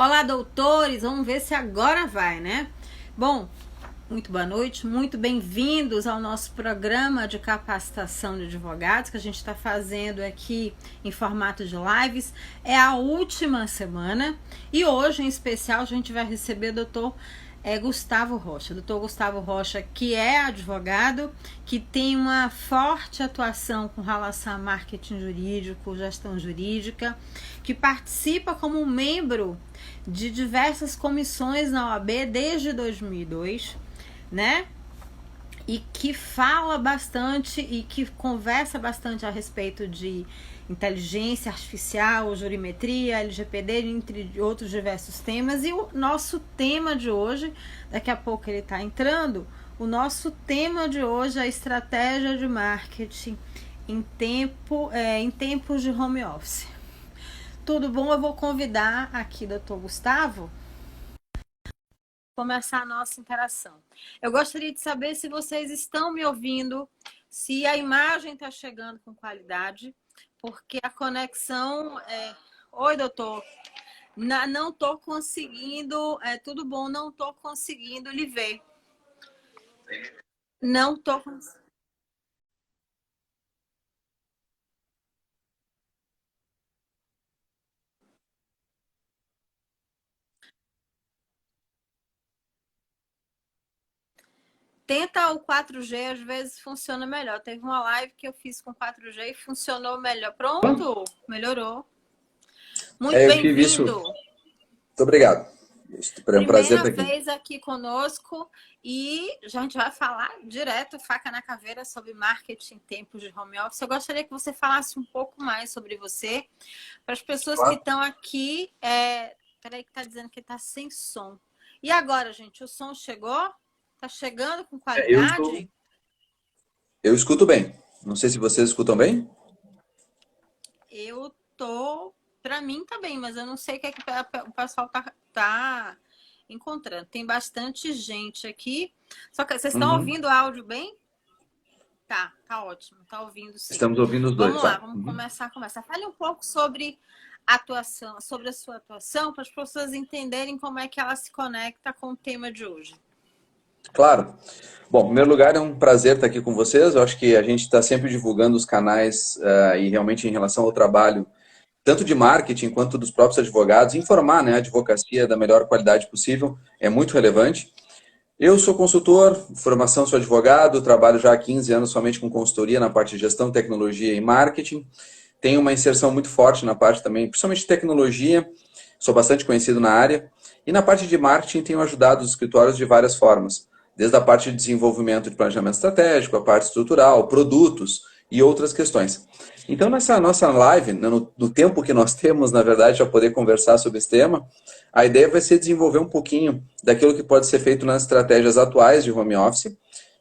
Olá, doutores! Vamos ver se agora vai, né? Bom, muito boa noite, muito bem-vindos ao nosso programa de capacitação de advogados que a gente está fazendo aqui em formato de lives. É a última semana e hoje, em especial, a gente vai receber o doutor Gustavo Rocha. Doutor Gustavo Rocha, que é advogado, que tem uma forte atuação com relação a marketing jurídico, gestão jurídica, que participa como membro de diversas comissões na OAB desde 2002, né? E que fala bastante e que conversa bastante a respeito de inteligência artificial, jurimetria, LGPD, entre outros diversos temas. E o nosso tema de hoje, daqui a pouco ele está entrando, o nosso tema de hoje é a estratégia de marketing em tempos de home office. Tudo bom? Eu vou convidar aqui o Dr. Gustavo começar a nossa interação. Eu gostaria de saber se vocês estão me ouvindo, se a imagem está chegando com qualidade, porque a conexão é... Oi, doutor. Não estou conseguindo... tudo bom, não estou conseguindo lhe ver. Não estou conseguindo. Tenta o 4G, às vezes funciona melhor. Teve uma live que eu fiz com 4G e funcionou melhor. Pronto, melhorou. Muito Eu tive isso. bem-vindo. Muito obrigado. É um prazer Primeira estar aqui. vez aqui conosco e a gente vai falar direto, faca na caveira, sobre marketing em tempos de home office. Eu gostaria que você falasse um pouco mais sobre você, para as pessoas que estão aqui. Peraí que tá dizendo que tá sem som. E agora, gente, o som chegou? Tá chegando com qualidade? Eu escuto bem. Não sei se vocês escutam bem. Eu tô... Para mim tá bem, mas eu não sei o que é que o pessoal tá encontrando. Tem bastante gente aqui. Só que vocês estão ouvindo o áudio bem? Tá ótimo. Tá ouvindo sim. Estamos ouvindo os dois. Vamos lá, vamos começar a conversar. Fale um pouco sobre atuação, sobre a sua atuação, para as pessoas entenderem como é que ela se conecta com o tema de hoje. Claro. Bom, em primeiro lugar, é um prazer estar aqui com vocês. Eu acho que a gente está sempre divulgando os canais e realmente em relação ao trabalho, tanto de marketing quanto dos próprios advogados, informar, né, a advocacia da melhor qualidade possível é muito relevante. Eu sou consultor, formação sou advogado, trabalho já há 15 anos somente com consultoria na parte de gestão, tecnologia e marketing. Tenho uma inserção muito forte na parte também, principalmente de tecnologia, sou bastante conhecido na área. E na parte de marketing tenho ajudado os escritórios de várias formas, desde a parte de desenvolvimento de planejamento estratégico, a parte estrutural, produtos e outras questões. Então, nessa nossa live, no tempo que nós temos, na verdade, para poder conversar sobre esse tema, a ideia vai ser desenvolver um pouquinho daquilo que pode ser feito nas estratégias atuais de home office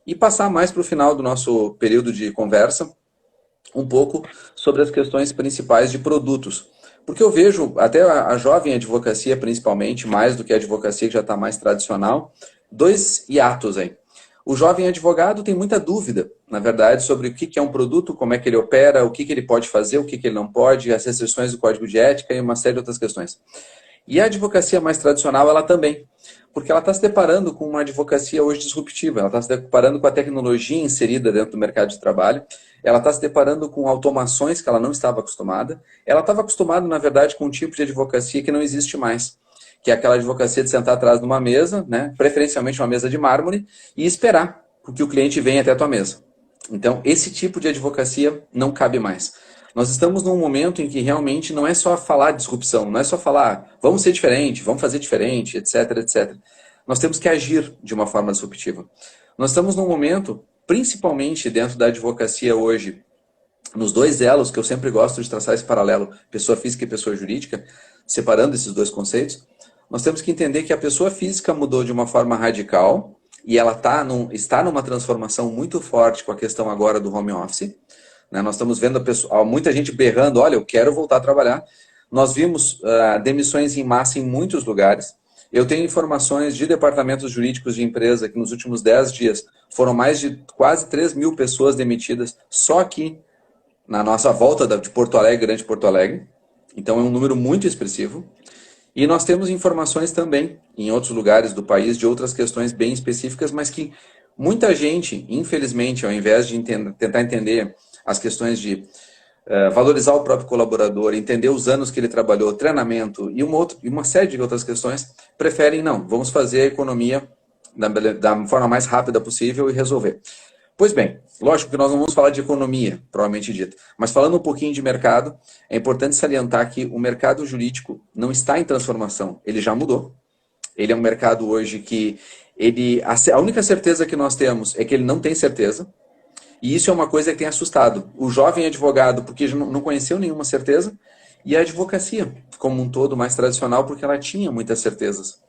e passar mais para o final do nosso período de conversa um pouco sobre as questões principais de produtos. Porque eu vejo, até a jovem advocacia principalmente, mais do que a advocacia que já está mais tradicional, dois hiatos aí. O jovem advogado tem muita dúvida, na verdade, sobre o que é um produto, como é que ele opera, o que ele pode fazer, o que ele não pode, as restrições do código de ética e uma série de outras questões. E a advocacia mais tradicional, ela também. Porque ela está se deparando com uma advocacia hoje disruptiva, ela está se deparando com a tecnologia inserida dentro do mercado de trabalho, ela está se deparando com automações que ela não estava acostumada, ela estava acostumada, na verdade, com um tipo de advocacia que não existe mais, que é aquela advocacia de sentar atrás de uma mesa, né, preferencialmente uma mesa de mármore, e esperar que o cliente venha até a tua mesa. Então, esse tipo de advocacia não cabe mais. Nós estamos num momento em que realmente não é só falar de disrupção, não é só falar vamos ser diferente, vamos fazer diferente, etc, etc. Nós temos que agir de uma forma disruptiva. Nós estamos num momento, principalmente dentro da advocacia hoje, nos dois elos que eu sempre gosto de traçar esse paralelo, pessoa física e pessoa jurídica, separando esses dois conceitos, nós temos que entender que a pessoa física mudou de uma forma radical e ela está numa transformação muito forte com a questão agora do home office. Nós estamos vendo muita gente berrando, olha, eu quero voltar a trabalhar. Nós vimos demissões em massa em muitos lugares. Eu tenho informações de departamentos jurídicos de empresa que nos últimos 10 dias foram mais de quase 3 mil pessoas demitidas só aqui na nossa volta de Porto Alegre, Grande Porto Alegre. Então é um número muito expressivo. E nós temos informações também, em outros lugares do país, de outras questões bem específicas, mas que muita gente, infelizmente, ao invés de tentar entender as questões de valorizar o próprio colaborador, entender os anos que ele trabalhou, treinamento e uma série de outras questões, preferem, não, vamos fazer a economia da forma mais rápida possível e resolver. Pois bem, lógico que nós não vamos falar de economia, provavelmente dito, mas falando um pouquinho de mercado, é importante salientar que o mercado jurídico não está em transformação, ele já mudou. Ele é um mercado hoje que a única certeza que nós temos é que ele não tem certeza, e isso é uma coisa que tem assustado o jovem advogado, porque não conheceu nenhuma certeza, e a advocacia, como um todo, mais tradicional, porque ela tinha muitas certezas.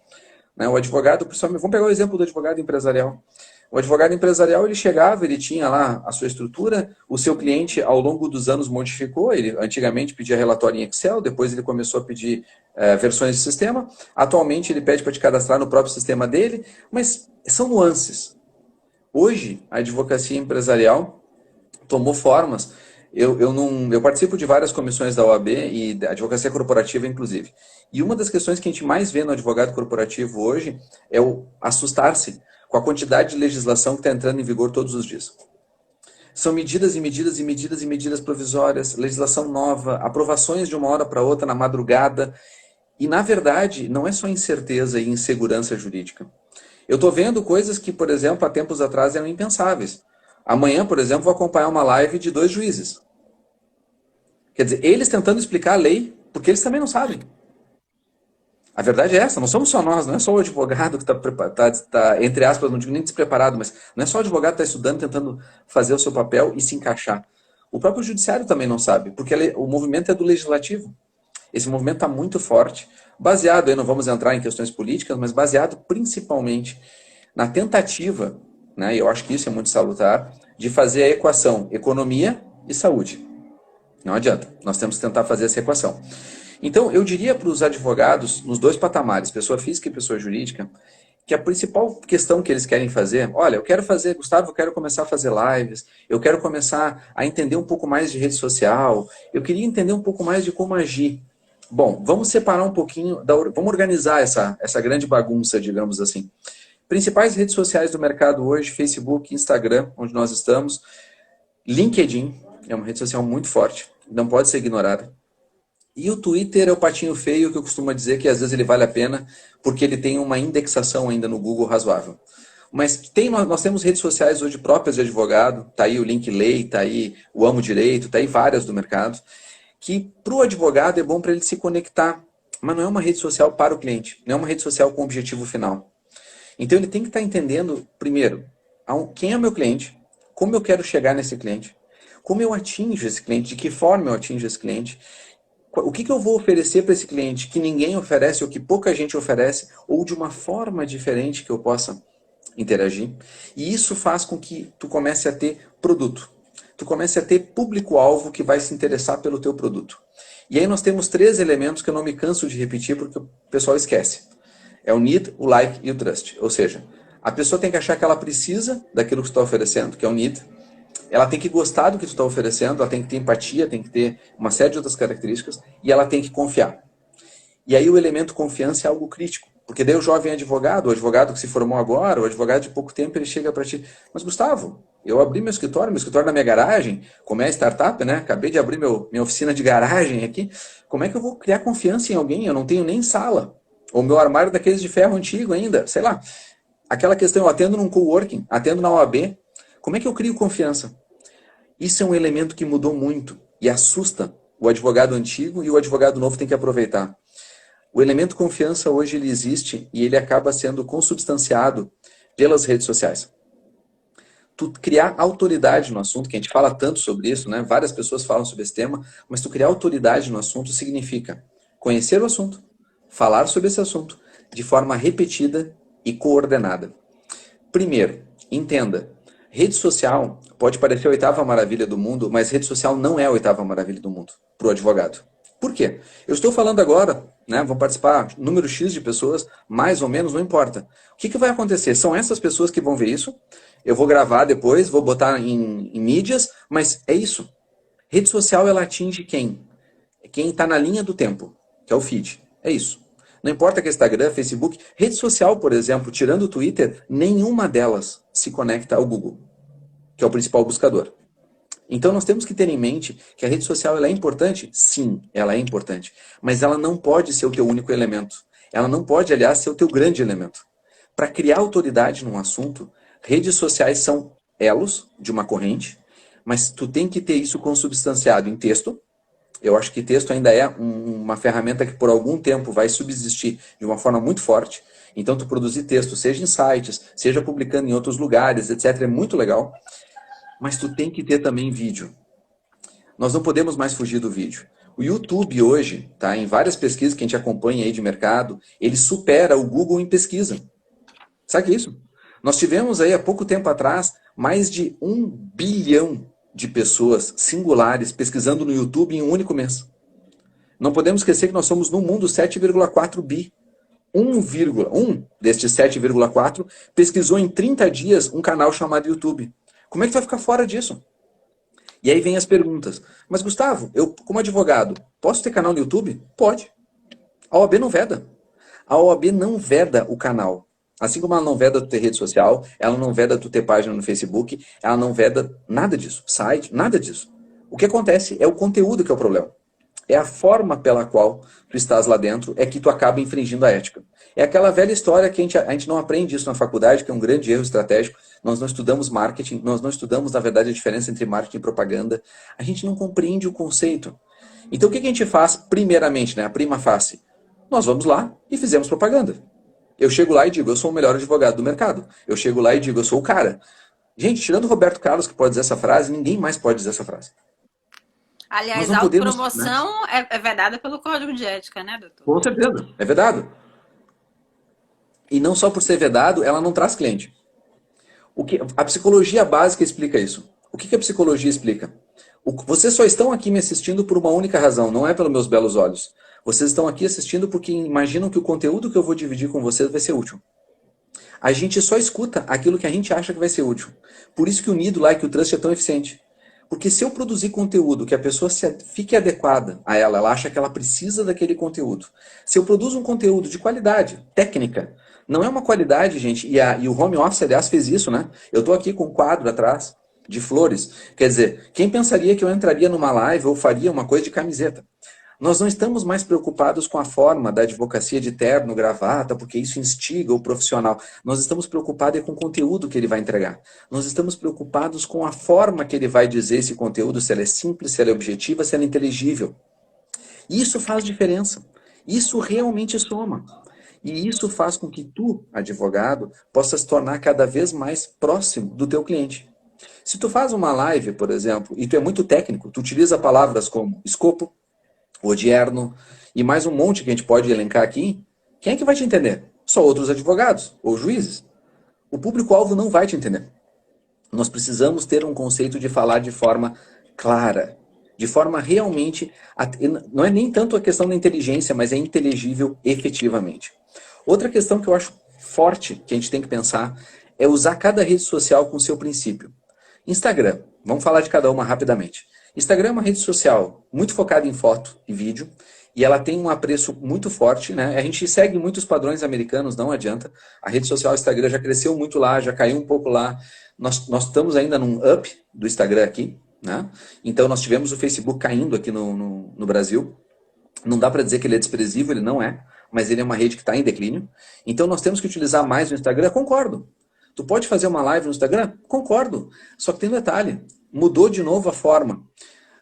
O advogado, principalmente, vamos pegar o exemplo do advogado empresarial. O advogado empresarial, ele chegava, ele tinha lá a sua estrutura, o seu cliente, ao longo dos anos, modificou, ele antigamente pedia relatório em Excel, depois ele começou a pedir versões de sistema, atualmente ele pede para te cadastrar no próprio sistema dele, mas são nuances. Hoje, a advocacia empresarial tomou formas. Eu participo de várias comissões da OAB e da advocacia corporativa, inclusive. E uma das questões que a gente mais vê no advogado corporativo hoje é o assustar-se com a quantidade de legislação que está entrando em vigor todos os dias. São medidas e medidas e medidas e medidas provisórias, legislação nova, aprovações de uma hora para outra na madrugada. E, na verdade, não é só incerteza e insegurança jurídica. Eu estou vendo coisas que, por exemplo, há tempos atrás eram impensáveis. Amanhã, por exemplo, vou acompanhar uma live de 2 juízes. Quer dizer, eles tentando explicar a lei, porque eles também não sabem. A verdade é essa, não somos só nós, não é só o advogado que está, entre aspas, não digo nem despreparado, mas não é só o advogado que está estudando, tentando fazer o seu papel e se encaixar. O próprio judiciário também não sabe, porque o movimento é do legislativo. Esse movimento está muito forte, baseado, aí não vamos entrar em questões políticas, mas baseado principalmente na tentativa, né, e eu acho que isso é muito salutar, de fazer a equação economia e saúde. Não adianta, nós temos que tentar fazer essa equação. Então, eu diria para os advogados, nos 2 patamares, pessoa física e pessoa jurídica, que a principal questão que eles querem fazer, olha, eu quero fazer, Gustavo, eu quero começar a fazer lives, eu quero começar a entender um pouco mais de rede social, eu queria entender um pouco mais de como agir. Bom, vamos separar um pouquinho, vamos organizar essa grande bagunça, digamos assim. Principais redes sociais do mercado hoje, Facebook, Instagram, onde nós estamos, LinkedIn, é uma rede social muito forte, não pode ser ignorada. E o Twitter é o patinho feio, que eu costumo dizer que às vezes ele vale a pena, porque ele tem uma indexação ainda no Google razoável. Mas nós temos redes sociais hoje próprias de advogado, está aí o Linkley, está aí o Amo Direito, está aí várias do mercado, que para o advogado é bom para ele se conectar, mas não é uma rede social para o cliente, não é uma rede social com objetivo final. Então ele tem que estar entendendo, primeiro, quem é o meu cliente, como eu quero chegar nesse cliente, como eu atinjo esse cliente, de que forma eu atinjo esse cliente, o que eu vou oferecer para esse cliente que ninguém oferece ou que pouca gente oferece, ou de uma forma diferente que eu possa interagir. E isso faz com que tu comece a ter produto. Tu comece a ter público-alvo que vai se interessar pelo teu produto. E aí nós temos 3 elementos que eu não me canso de repetir porque o pessoal esquece. É o need, o like e o trust. Ou seja, a pessoa tem que achar que ela precisa daquilo que tu está oferecendo, que é o need. Ela tem que gostar do que tu está oferecendo, ela tem que ter empatia, tem que ter uma série de outras características, e ela tem que confiar. E aí o elemento confiança é algo crítico, porque daí o jovem advogado, o advogado que se formou agora, o advogado de pouco tempo, ele chega para ti, mas Gustavo, eu abri meu escritório na minha garagem, como é startup, né? Acabei de abrir minha oficina de garagem aqui, como é que eu vou criar confiança em alguém? Eu não tenho nem sala, ou meu armário daqueles de ferro antigo ainda, sei lá. Aquela questão, eu atendo num coworking, atendo na OAB, como é que eu crio confiança? Isso é um elemento que mudou muito e assusta o advogado antigo e o advogado novo tem que aproveitar. O elemento confiança hoje ele existe e ele acaba sendo consubstanciado pelas redes sociais. Tu criar autoridade no assunto, que a gente fala tanto sobre isso, né? Várias pessoas falam sobre esse tema, mas tu criar autoridade no assunto significa conhecer o assunto, falar sobre esse assunto de forma repetida e coordenada. Primeiro, entenda. Rede social pode parecer a 8ª maravilha do mundo, mas rede social não é a 8ª maravilha do mundo para o advogado. Por quê? Eu estou falando agora, né, vão participar número X de pessoas, mais ou menos, não importa. O que vai acontecer? São essas pessoas que vão ver isso, eu vou gravar depois, vou botar em mídias, mas é isso. Rede social, ela atinge quem? Quem está na linha do tempo, que é o feed. É isso. Não importa que é Instagram, Facebook, rede social, por exemplo, tirando o Twitter, nenhuma delas se conecta ao Google, que é o principal buscador. Então nós temos que ter em mente que a rede social ela é importante? Sim, ela é importante. Mas ela não pode ser o teu único elemento. Ela não pode, aliás, ser o teu grande elemento. Para criar autoridade num assunto, redes sociais são elos de uma corrente, mas tu tem que ter isso consubstanciado em texto. Eu acho que texto ainda é uma ferramenta que por algum tempo vai subsistir de uma forma muito forte. Então tu produzir texto, seja em sites, seja publicando em outros lugares, etc., é muito legal. Mas tu tem que ter também vídeo. Nós não podemos mais fugir do vídeo. O YouTube hoje, tá, em várias pesquisas que a gente acompanha aí de mercado, ele supera o Google em pesquisa. Sabe o que é isso? Nós tivemos aí há pouco tempo atrás mais de 1 bilhão de pessoas singulares pesquisando no YouTube em um único mês. Não podemos esquecer que nós somos no mundo 7,4 bi. 1,1 destes 7,4 pesquisou em 30 dias um canal chamado YouTube. Como é que tu vai ficar fora disso? E aí vem as perguntas. Mas Gustavo, eu como advogado, posso ter canal no YouTube? Pode. A OAB não veda. A OAB não veda o canal. Assim como ela não veda tu ter rede social, ela não veda tu ter página no Facebook, ela não veda nada disso. Site, nada disso. O que acontece é o conteúdo que é o problema. É a forma pela qual tu estás lá dentro é que tu acaba infringindo a ética. É aquela velha história que a gente não aprende isso na faculdade, que é um grande erro estratégico. Nós não estudamos marketing, nós não estudamos, na verdade, a diferença entre marketing e propaganda. A gente não compreende o conceito. Então, o que a gente faz, primeiramente, né, a prima facie? Nós vamos lá e fizemos propaganda. Eu chego lá e digo, eu sou o melhor advogado do mercado. Eu chego lá e digo, eu sou o cara. Gente, tirando o Roberto Carlos, que pode dizer essa frase, ninguém mais pode dizer essa frase. Aliás, a autopromoção, né, é vedada pelo Código de Ética, né, doutor? Com certeza, é vedado. E não só por ser vedado, ela não traz cliente. A psicologia básica explica isso. O que a psicologia explica? Vocês só estão aqui me assistindo por uma única razão, não é pelos meus belos olhos. Vocês estão aqui assistindo porque imaginam que o conteúdo que eu vou dividir com vocês vai ser útil. A gente só escuta aquilo que a gente acha que vai ser útil. Por isso que o Nido lá e que o Trust é tão eficiente. Porque se eu produzir conteúdo que a pessoa fique adequada a ela, ela acha que ela precisa daquele conteúdo. Se eu produzo um conteúdo de qualidade, técnica, não é uma qualidade, gente, e o home office, aliás, fez isso, né? Eu estou aqui com um quadro atrás de flores. Quer dizer, quem pensaria que eu entraria numa live ou faria uma coisa de camiseta? Nós não estamos mais preocupados com a forma da advocacia de terno, gravata, porque isso instiga o profissional. Nós estamos preocupados com o conteúdo que ele vai entregar. Nós estamos preocupados com a forma que ele vai dizer esse conteúdo, se ela é simples, se ela é objetiva, se ela é inteligível. Isso faz diferença. Isso realmente soma. E isso faz com que tu, advogado, possa se tornar cada vez mais próximo do teu cliente. Se tu faz uma live, por exemplo, e tu é muito técnico, tu utiliza palavras como escopo, odierno e mais um monte que a gente pode elencar aqui, quem é que vai te entender? Só outros advogados ou juízes. O público-alvo não vai te entender. Nós precisamos ter um conceito de falar de forma clara, de forma realmente... Não é nem tanto a questão da inteligência, mas é inteligível efetivamente. Outra questão que eu acho forte, que a gente tem que pensar, é usar cada rede social com seu princípio. Instagram, vamos falar de cada uma rapidamente. Instagram é uma rede social muito focada em foto e vídeo, e ela tem um apreço muito forte, né? A gente segue muitos padrões americanos, não adianta. A rede social Instagram já cresceu muito lá, já caiu um pouco lá. Nós estamos ainda num up do Instagram aqui, né? Então nós tivemos o Facebook caindo aqui no Brasil. Não dá para dizer que ele é desprezível, ele não é, mas ele é uma rede que está em declínio. Então nós temos que utilizar mais o Instagram, concordo. Tu pode fazer uma live no Instagram? Concordo. Só que tem um detalhe. Mudou de novo a forma.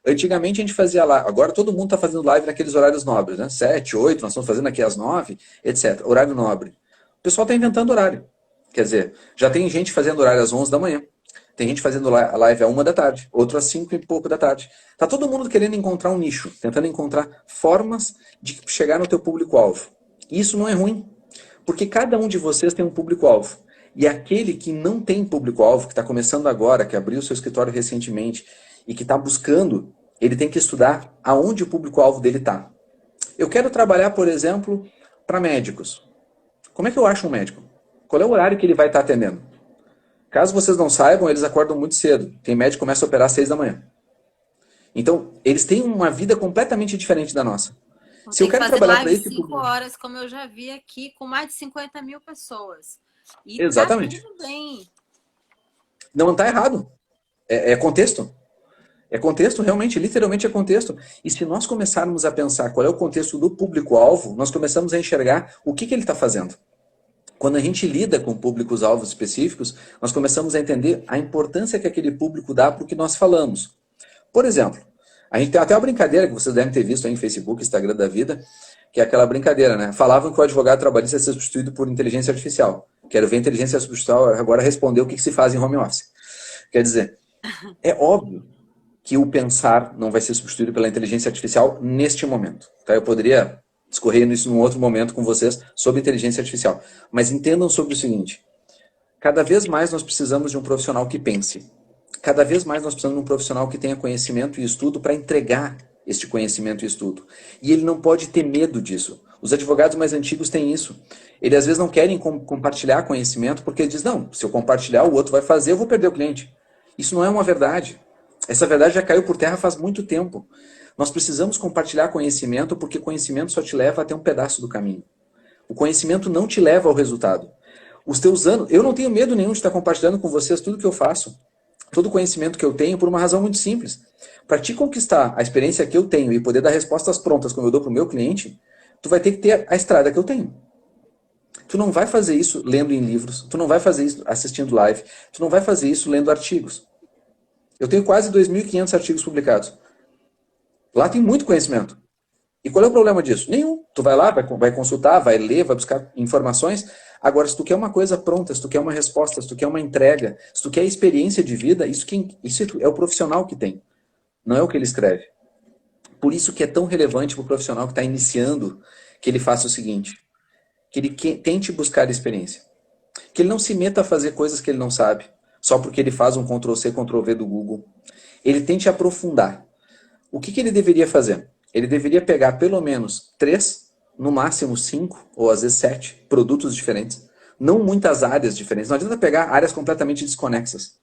Antigamente a gente fazia live. Agora todo mundo está fazendo live naqueles horários nobres, né? 7, 8, nós estamos fazendo aqui às 9, etc. Horário nobre. O pessoal está inventando horário. Quer dizer, já tem gente fazendo horário às 11 da manhã. Tem gente fazendo live à 1 da tarde. Outro às 5 e pouco da tarde. Está todo mundo querendo encontrar um nicho. Tentando encontrar formas de chegar no teu público-alvo. Isso não é ruim. Porque cada um de vocês tem um público-alvo. E aquele que não tem público-alvo, que está começando agora, que abriu seu escritório recentemente e que está buscando, ele tem que estudar aonde o público-alvo dele está. Eu quero trabalhar, por exemplo, para médicos. Como é que eu acho um médico? Qual é o horário que ele vai estar atendendo? Caso vocês não saibam, eles acordam muito cedo. Tem médico que começa a operar às 6 da manhã. Então, eles têm uma vida completamente diferente da nossa. Então, Se eu tem que quero fazer trabalhar para live esse 5 público... horas, como eu já vi aqui, com mais de 50 mil pessoas. E tá Exatamente. tudo bem. Não está errado. É contexto. É contexto, realmente, literalmente é contexto. E se nós começarmos a pensar qual é o contexto do público-alvo, nós começamos a enxergar o que ele está fazendo. Quando a gente lida com públicos-alvos específicos, nós começamos a entender a importância que aquele público dá para o que nós falamos. Por exemplo, a gente tem até uma brincadeira que vocês devem ter visto aí em Facebook, Instagram da vida, que é aquela brincadeira, né? Falavam que o advogado trabalhista ia ser substituído por inteligência artificial. Quero ver a inteligência artificial agora responder o que se faz em home office. Quer dizer, é óbvio que o pensar não vai ser substituído pela inteligência artificial neste momento. Tá? Eu poderia discorrer nisso num outro momento com vocês sobre inteligência artificial. Mas entendam sobre o seguinte, cada vez mais nós precisamos de um profissional que pense. Cada vez mais nós precisamos de um profissional que tenha conhecimento e estudo para entregar este conhecimento e estudo. E ele não pode ter medo disso. Os advogados mais antigos têm isso. Eles às vezes não querem compartilhar conhecimento porque eles dizem, não, se eu compartilhar o outro vai fazer, eu vou perder o cliente. Isso não é uma verdade. Essa verdade já caiu por terra faz muito tempo. Nós precisamos compartilhar conhecimento porque conhecimento só te leva até um pedaço do caminho. O conhecimento não te leva ao resultado. Os teus anos, eu não tenho medo nenhum de estar compartilhando com vocês tudo que eu faço. Todo o conhecimento que eu tenho por uma razão muito simples. Para te conquistar a experiência que eu tenho e poder dar respostas prontas como eu dou para o meu cliente, tu vai ter que ter a estrada que eu tenho. Tu não vai fazer isso lendo em livros, tu não vai fazer isso assistindo live, tu não vai fazer isso lendo artigos. Eu tenho quase 2.500 artigos publicados. Lá tem muito conhecimento. E qual é o problema disso? Nenhum. Tu vai lá, vai consultar, vai ler, vai buscar informações. Agora, se tu quer uma coisa pronta, se tu quer uma resposta, se tu quer uma entrega, se tu quer experiência de vida, isso é o profissional que tem. Não é o que ele escreve. Por isso que é tão relevante para o profissional que está iniciando que ele faça o seguinte, que ele tente buscar experiência. Que ele não se meta a fazer coisas que ele não sabe, só porque ele faz um Ctrl+C, Ctrl+V do Google. Ele tente aprofundar. O que ele deveria fazer? Ele deveria pegar pelo menos 3, no máximo 5, ou às vezes 7 produtos diferentes. Não muitas áreas diferentes. Não adianta pegar áreas completamente desconexas.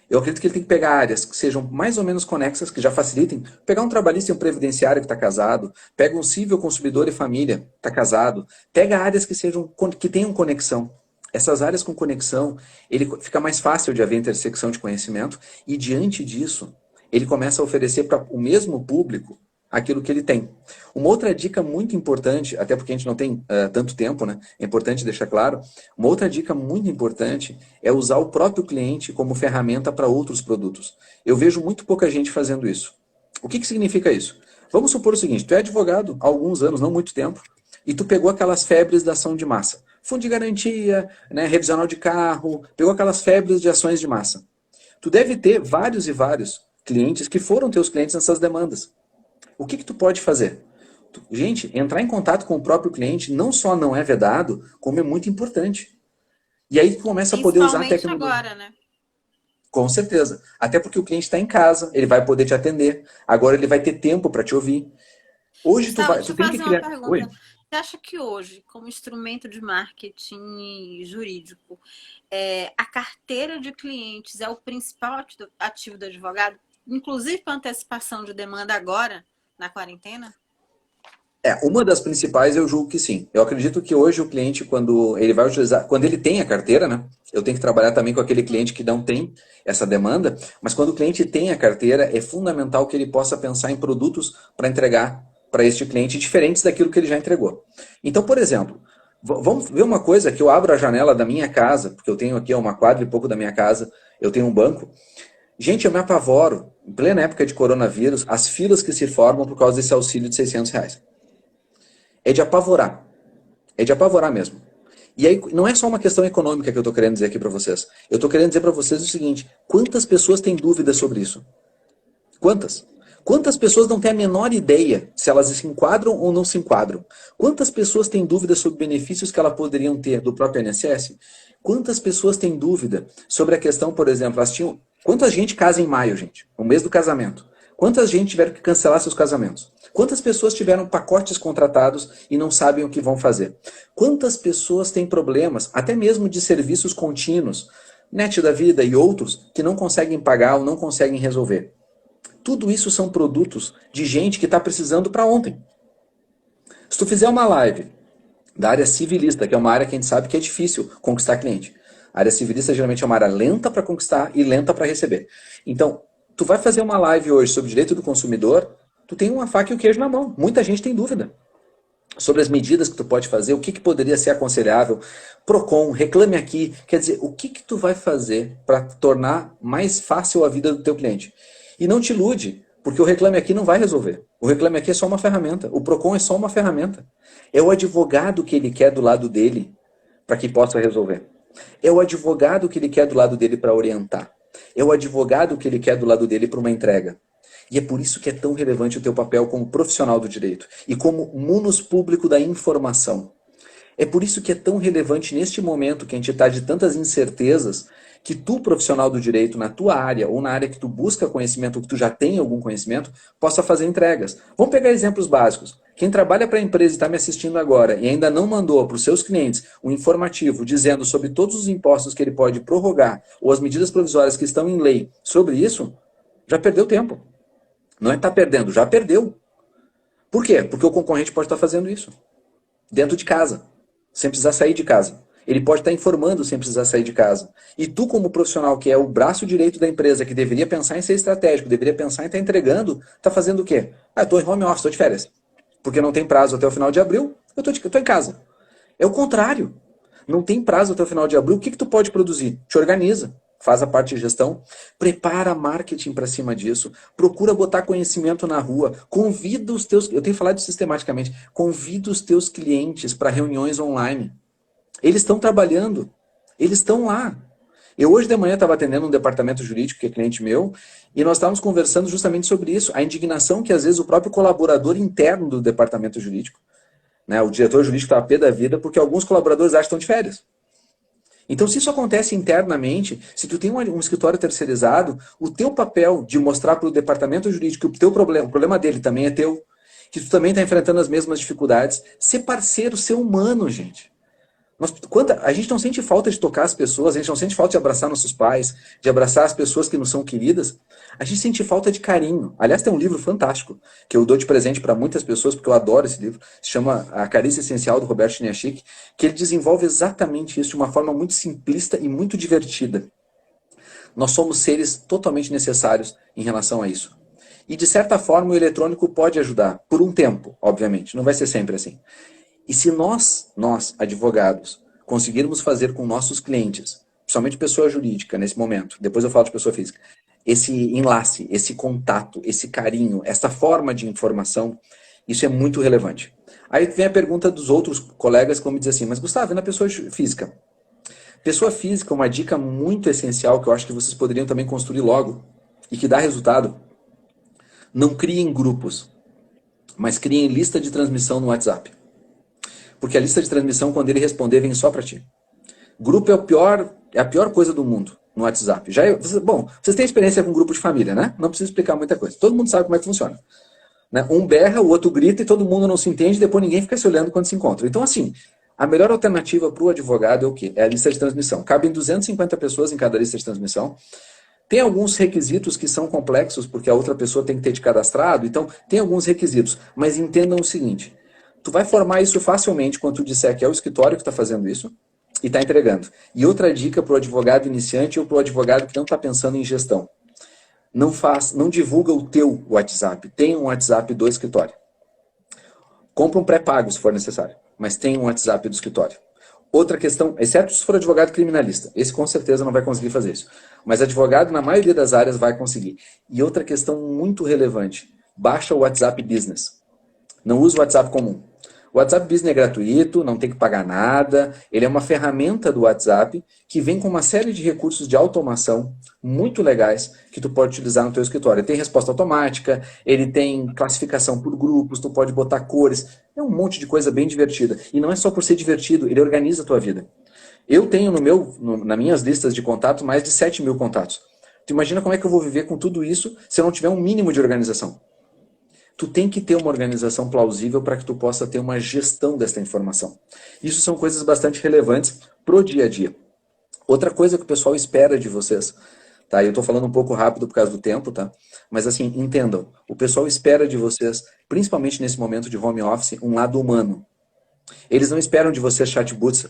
Eu acredito que ele tem que pegar áreas que sejam mais ou menos conexas, que já facilitem. Pegar um trabalhista e um previdenciário que está casado. Pega um civil, consumidor e família, está casado. Pega áreas que tenham conexão. Essas áreas com conexão, ele fica mais fácil de haver intersecção de conhecimento e, diante disso, ele começa a oferecer para o mesmo público aquilo que ele tem. Uma outra dica muito importante, até porque a gente não tem tanto tempo, né? É importante deixar claro, uma outra dica muito importante é usar o próprio cliente como ferramenta para outros produtos. Eu vejo muito pouca gente fazendo isso. O que significa isso? Vamos supor o seguinte, tu é advogado há alguns anos, não muito tempo, e tu pegou aquelas febres da ação de massa. Fundo de garantia, né, revisional de carro, pegou aquelas febres de ações de massa. Tu deve ter vários e vários clientes que foram teus clientes nessas demandas. O que tu pode fazer? Gente, entrar em contato com o próprio cliente não só não é vedado, como é muito importante. E aí tu começa a poder usar a tecnologia. Agora, né? Com certeza. Até porque o cliente está em casa, ele vai poder te atender. Agora ele vai ter tempo para te ouvir. Hoje tu tem que criar... Oi? Você acha que hoje, como instrumento de marketing jurídico, a carteira de clientes é o principal ativo do advogado, inclusive para antecipação de demanda agora, na quarentena? Uma das principais eu julgo que sim. Eu acredito que hoje o cliente, quando ele vai utilizar, quando ele tem a carteira, né? Eu tenho que trabalhar também com aquele cliente que não tem essa demanda, mas quando o cliente tem a carteira, é fundamental que ele possa pensar em produtos para entregar para este cliente diferentes daquilo que ele já entregou. Então, por exemplo, vamos ver uma coisa que eu abro a janela da minha casa, porque eu tenho aqui uma quadra e pouco da minha casa, eu tenho um banco. Gente, eu me apavoro, em plena época de coronavírus, as filas que se formam por causa desse auxílio de R$600. É de apavorar. É de apavorar mesmo. E aí, não é só uma questão econômica que eu estou querendo dizer aqui para vocês. Eu estou querendo dizer para vocês o seguinte, quantas pessoas têm dúvidas sobre isso? Quantas? Quantas pessoas não têm a menor ideia se elas se enquadram ou não se enquadram? Quantas pessoas têm dúvidas sobre benefícios que elas poderiam ter do próprio INSS? Quantas pessoas têm dúvida sobre a questão, por exemplo, quanta gente casa em maio, gente? O mês do casamento. Quantas gente tiveram que cancelar seus casamentos? Quantas pessoas tiveram pacotes contratados e não sabem o que vão fazer? Quantas pessoas têm problemas, até mesmo de serviços contínuos, Net da Vida e outros, que não conseguem pagar ou não conseguem resolver? Tudo isso são produtos de gente que está precisando para ontem. Se tu fizer uma live da área civilista, que é uma área que a gente sabe que é difícil conquistar cliente. A área civilista geralmente é uma área lenta para conquistar e lenta para receber. Então, tu vai fazer uma live hoje sobre direito do consumidor, tu tem uma faca e o queijo na mão. Muita gente tem dúvida sobre as medidas que tu pode fazer, o que poderia ser aconselhável. Procon, reclame aqui. Quer dizer, o que tu vai fazer para tornar mais fácil a vida do teu cliente? E não te ilude, porque o reclame aqui não vai resolver. O reclame aqui é só uma ferramenta. O Procon é só uma ferramenta. É o advogado que ele quer do lado dele para que possa resolver. É o advogado que ele quer do lado dele para orientar. É o advogado que ele quer do lado dele para uma entrega. E é por isso que é tão relevante o teu papel como profissional do direito e como munus público da informação. É por isso que é tão relevante neste momento que a gente está de tantas incertezas, que tu, profissional do direito, na tua área ou na área que tu busca conhecimento ou que tu já tem algum conhecimento, possa fazer entregas. Vamos pegar exemplos básicos. Quem trabalha para a empresa e está me assistindo agora e ainda não mandou para os seus clientes um informativo dizendo sobre todos os impostos que ele pode prorrogar ou as medidas provisórias que estão em lei sobre isso, já perdeu tempo. Não é que está perdendo, já perdeu. Por quê? Porque o concorrente pode estar fazendo isso dentro de casa, sem precisar sair de casa. Ele pode estar informando sem precisar sair de casa. E tu, como profissional que é o braço direito da empresa, que deveria pensar em ser estratégico, deveria pensar em estar entregando, está fazendo o quê? Ah, eu estou em home office, estou de férias. Porque não tem prazo até o final de abril, eu estou em casa. É o contrário. Não tem prazo até o final de abril, o que tu pode produzir? Te organiza. Faz a parte de gestão, prepara marketing para cima disso, procura botar conhecimento na rua, convida os teus, eu tenho falado sistematicamente, convida os teus clientes para reuniões online. Eles estão trabalhando, eles estão lá. Eu hoje de manhã estava atendendo um departamento jurídico, que é cliente meu, e nós estávamos conversando justamente sobre isso, a indignação que às vezes o próprio colaborador interno do departamento jurídico, né, o diretor jurídico está a pé da vida, porque alguns colaboradores acham que estão de férias. Então, se isso acontece internamente, se tu tem um escritório terceirizado, o teu papel de mostrar para o departamento jurídico que o problema dele também é teu, que tu também está enfrentando as mesmas dificuldades, ser parceiro, ser humano, gente. A gente não sente falta de tocar as pessoas, a gente não sente falta de abraçar nossos pais, de abraçar as pessoas que nos são queridas, a gente sente falta de carinho. Aliás, tem um livro fantástico, que eu dou de presente para muitas pessoas, porque eu adoro esse livro, se chama A Carícia Essencial, do Roberto Chiniachik, que ele desenvolve exatamente isso de uma forma muito simplista e muito divertida. Nós somos seres totalmente necessários em relação a isso. E, de certa forma, o eletrônico pode ajudar, por um tempo, obviamente, não vai ser sempre assim. E se nós, advogados, conseguirmos fazer com nossos clientes, principalmente pessoa jurídica nesse momento, depois eu falo de pessoa física, esse enlace, esse contato, esse carinho, essa forma de informação, isso é muito relevante. Aí vem a pergunta dos outros colegas que vão me dizer assim, mas Gustavo, e na pessoa física? Pessoa física, uma dica muito essencial que eu acho que vocês poderiam também construir logo e que dá resultado, não criem grupos, mas criem lista de transmissão no WhatsApp. Porque a lista de transmissão, quando ele responder, vem só para ti. Grupo é a pior coisa do mundo no WhatsApp. Bom, vocês têm experiência com grupo de família, né? Não precisa explicar muita coisa. Todo mundo sabe como é que funciona. Né? Um berra, o outro grita e todo mundo não se entende, depois ninguém fica se olhando quando se encontra. Então, assim, a melhor alternativa para o advogado é o quê? É a lista de transmissão. Cabem 250 pessoas em cada lista de transmissão. Tem alguns requisitos que são complexos, porque a outra pessoa tem que ter te cadastrado, então tem alguns requisitos. Mas entendam o seguinte, tu vai formar isso facilmente quando tu disser que é o escritório que está fazendo isso e está entregando. E outra dica para o advogado iniciante ou para o advogado que não está pensando em gestão. Não divulga o teu WhatsApp. Tenha um WhatsApp do escritório. Compra um pré-pago se for necessário, mas tenha um WhatsApp do escritório. Outra questão, exceto se for advogado criminalista. Esse com certeza não vai conseguir fazer isso. Mas advogado, na maioria das áreas, vai conseguir. E outra questão muito relevante. Baixa o WhatsApp Business. Não use o WhatsApp comum. O WhatsApp Business é gratuito, não tem que pagar nada. Ele é uma ferramenta do WhatsApp que vem com uma série de recursos de automação muito legais que tu pode utilizar no teu escritório. Ele tem resposta automática, ele tem classificação por grupos, tu pode botar cores. É um monte de coisa bem divertida. E não é só por ser divertido, ele organiza a tua vida. Eu tenho nas minhas listas de contatos mais de 7 mil contatos. Tu imagina como é que eu vou viver com tudo isso se eu não tiver um mínimo de organização. Tu tem que ter uma organização plausível para que tu possa ter uma gestão desta informação. Isso são coisas bastante relevantes pro dia a dia. Outra coisa que o pessoal espera de vocês, tá? Eu tô falando um pouco rápido por causa do tempo, tá? Mas assim, entendam, o pessoal espera de vocês, principalmente nesse momento de home office, um lado humano. Eles não esperam de você chatbots,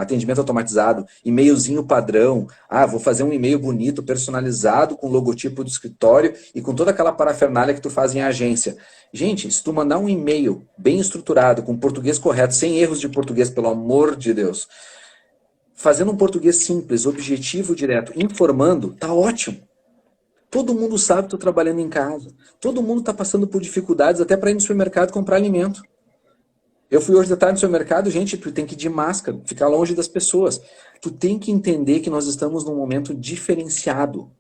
atendimento automatizado, e-mailzinho padrão. Ah, vou fazer um e-mail bonito, personalizado, com o logotipo do escritório e com toda aquela parafernália que tu faz em agência. Gente, se tu mandar um e-mail bem estruturado, com português correto, sem erros de português, pelo amor de Deus, fazendo um português simples, objetivo, direto, informando, tá ótimo. Todo mundo sabe que estou trabalhando em casa. Todo mundo está passando por dificuldades até para ir no supermercado comprar alimento. Eu fui hoje de tarde no supermercado, gente, tu tem que ir de máscara, ficar longe das pessoas. Tu tem que entender que nós estamos num momento diferenciado.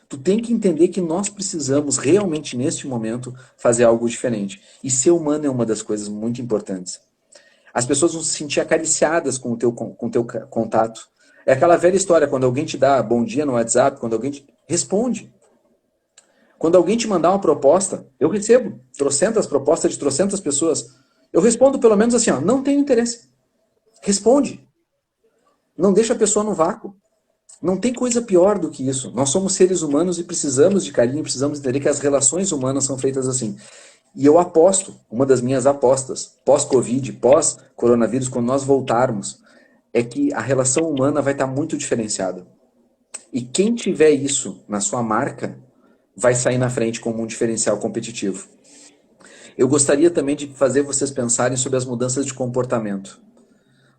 Tu tem que entender que nós precisamos realmente, neste momento, fazer algo diferente. E ser humano é uma das coisas muito importantes. As pessoas vão se sentir acariciadas com o teu contato. É aquela velha história, quando alguém te dá bom dia no WhatsApp, quando alguém te responde. Quando alguém te mandar uma proposta, eu recebo trocentas propostas de trocentas pessoas. Eu respondo pelo menos assim, ó, não tenho interesse. Responde. Não deixa a pessoa no vácuo. Não tem coisa pior do que isso. Nós somos seres humanos e precisamos de carinho, precisamos entender que as relações humanas são feitas assim. E eu aposto, uma das minhas apostas, pós-Covid, pós-coronavírus, quando nós voltarmos, é que a relação humana vai estar muito diferenciada. E quem tiver isso na sua marca, vai sair na frente como um diferencial competitivo. Eu gostaria também de fazer vocês pensarem sobre as mudanças de comportamento.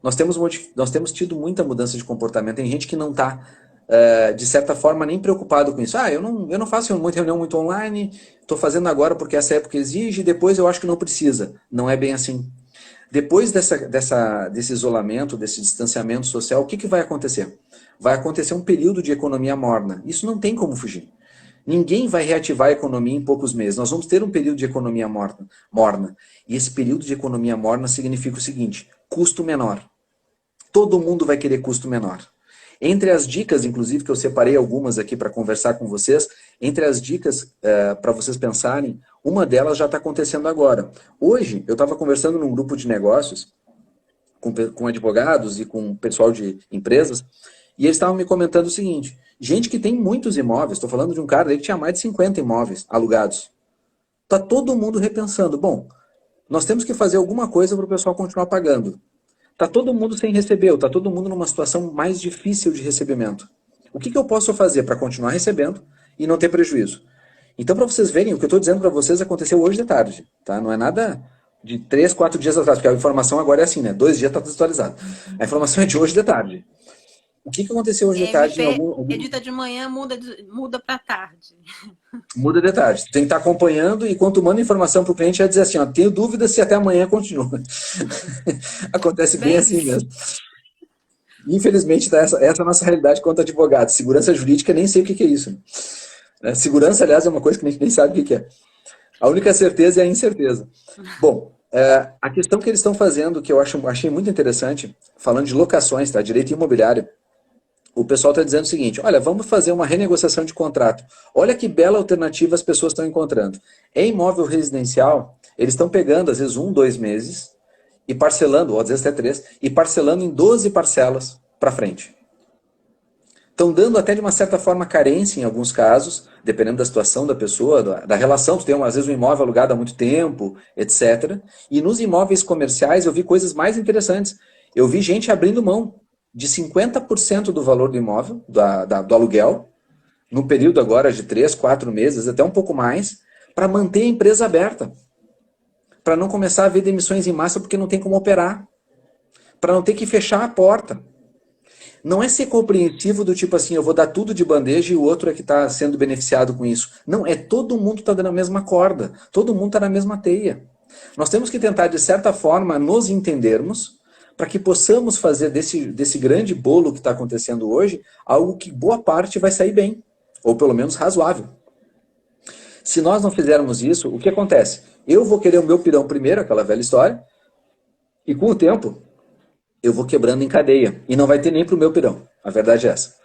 Nós temos tido muita mudança de comportamento. Tem gente que não está, de certa forma, nem preocupado com isso. Eu não faço muita reunião muito online, estou fazendo agora porque essa época exige, e depois eu acho que não precisa. Não é bem assim. Depois desse isolamento, desse distanciamento social, o que vai acontecer? Vai acontecer um período de economia morna. Isso não tem como fugir. Ninguém vai reativar a economia em poucos meses. Nós vamos ter um período de economia morna. E esse período de economia morna significa o seguinte: custo menor. Todo mundo vai querer custo menor. Entre as dicas, inclusive, que eu separei algumas aqui para conversar com vocês, entre as dicas para vocês pensarem, uma delas já está acontecendo agora. Hoje, eu estava conversando num grupo de negócios, com advogados e com pessoal de empresas, e eles estavam me comentando o seguinte: gente que tem muitos imóveis, estou falando de um cara aí que tinha mais de 50 imóveis alugados. Está todo mundo repensando, bom, nós temos que fazer alguma coisa para o pessoal continuar pagando. Está todo mundo sem receber, está todo mundo numa situação mais difícil de recebimento. O que eu posso fazer para continuar recebendo e não ter prejuízo? Então, para vocês verem, o que eu estou dizendo para vocês aconteceu hoje de tarde. Tá? Não é nada de 3, 4 dias atrás, porque a informação agora é assim, né? 2 dias está desatualizado. A informação é de hoje de tarde. O que aconteceu hoje de tarde? Edita de manhã, muda para tarde. Muda de tarde. Tem que estar acompanhando e quando manda informação para o cliente, vai dizer assim, ó, tenho dúvida se até amanhã continua. Acontece bem assim mesmo. Infelizmente, essa é a nossa realidade quanto advogado. Segurança jurídica, nem sei o que é isso. Segurança, aliás, é uma coisa que a gente nem sabe o que é. A única certeza é a incerteza. Bom, a questão que eles estão fazendo, que eu achei muito interessante, falando de locações, tá? Direito imobiliário, o pessoal está dizendo o seguinte: olha, vamos fazer uma renegociação de contrato. Olha que bela alternativa as pessoas estão encontrando. Em imóvel residencial, eles estão pegando, às vezes, 1, 2 meses, e parcelando, ou às vezes até 3, e parcelando em 12 parcelas para frente. Estão dando até, de uma certa forma, carência em alguns casos, dependendo da situação da pessoa, da relação. Tu tem, às vezes, um imóvel alugado há muito tempo, etc. E nos imóveis comerciais eu vi coisas mais interessantes. Eu vi gente abrindo mão de 50% do valor do imóvel, do aluguel, no período agora de 3, 4 meses, até um pouco mais, para manter a empresa aberta. Para não começar a haver demissões em massa porque não tem como operar. Para não ter que fechar a porta. Não é ser compreensivo do tipo assim, eu vou dar tudo de bandeja e o outro é que está sendo beneficiado com isso. Não, todo mundo está dando a mesma corda. Todo mundo está na mesma teia. Nós temos que tentar, de certa forma, nos entendermos para que possamos fazer desse grande bolo que está acontecendo hoje algo que boa parte vai sair bem, ou pelo menos razoável. Se nós não fizermos isso, o que acontece? Eu vou querer o meu pirão primeiro, aquela velha história, e com o tempo eu vou quebrando em cadeia, e não vai ter nem para o meu pirão. A verdade é essa.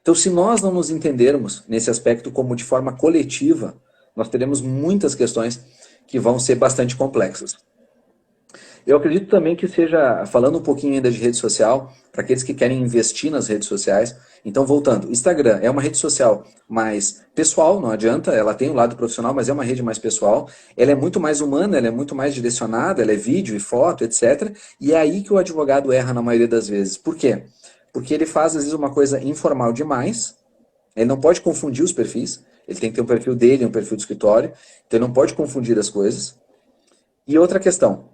Então, se nós não nos entendermos nesse aspecto como de forma coletiva, nós teremos muitas questões que vão ser bastante complexas. Eu acredito também que seja, falando um pouquinho ainda de rede social, para aqueles que querem investir nas redes sociais, Então, voltando, Instagram é uma rede social mais pessoal, não adianta, ela tem um lado profissional, mas é uma rede mais pessoal. Ela é muito mais humana, ela é muito mais direcionada, ela é vídeo e foto, etc. E é aí que o advogado erra na maioria das vezes. Por quê? Porque ele faz, às vezes, uma coisa informal demais, ele não pode confundir os perfis, ele tem que ter um perfil dele, um perfil do escritório, então ele não pode confundir as coisas. E outra questão,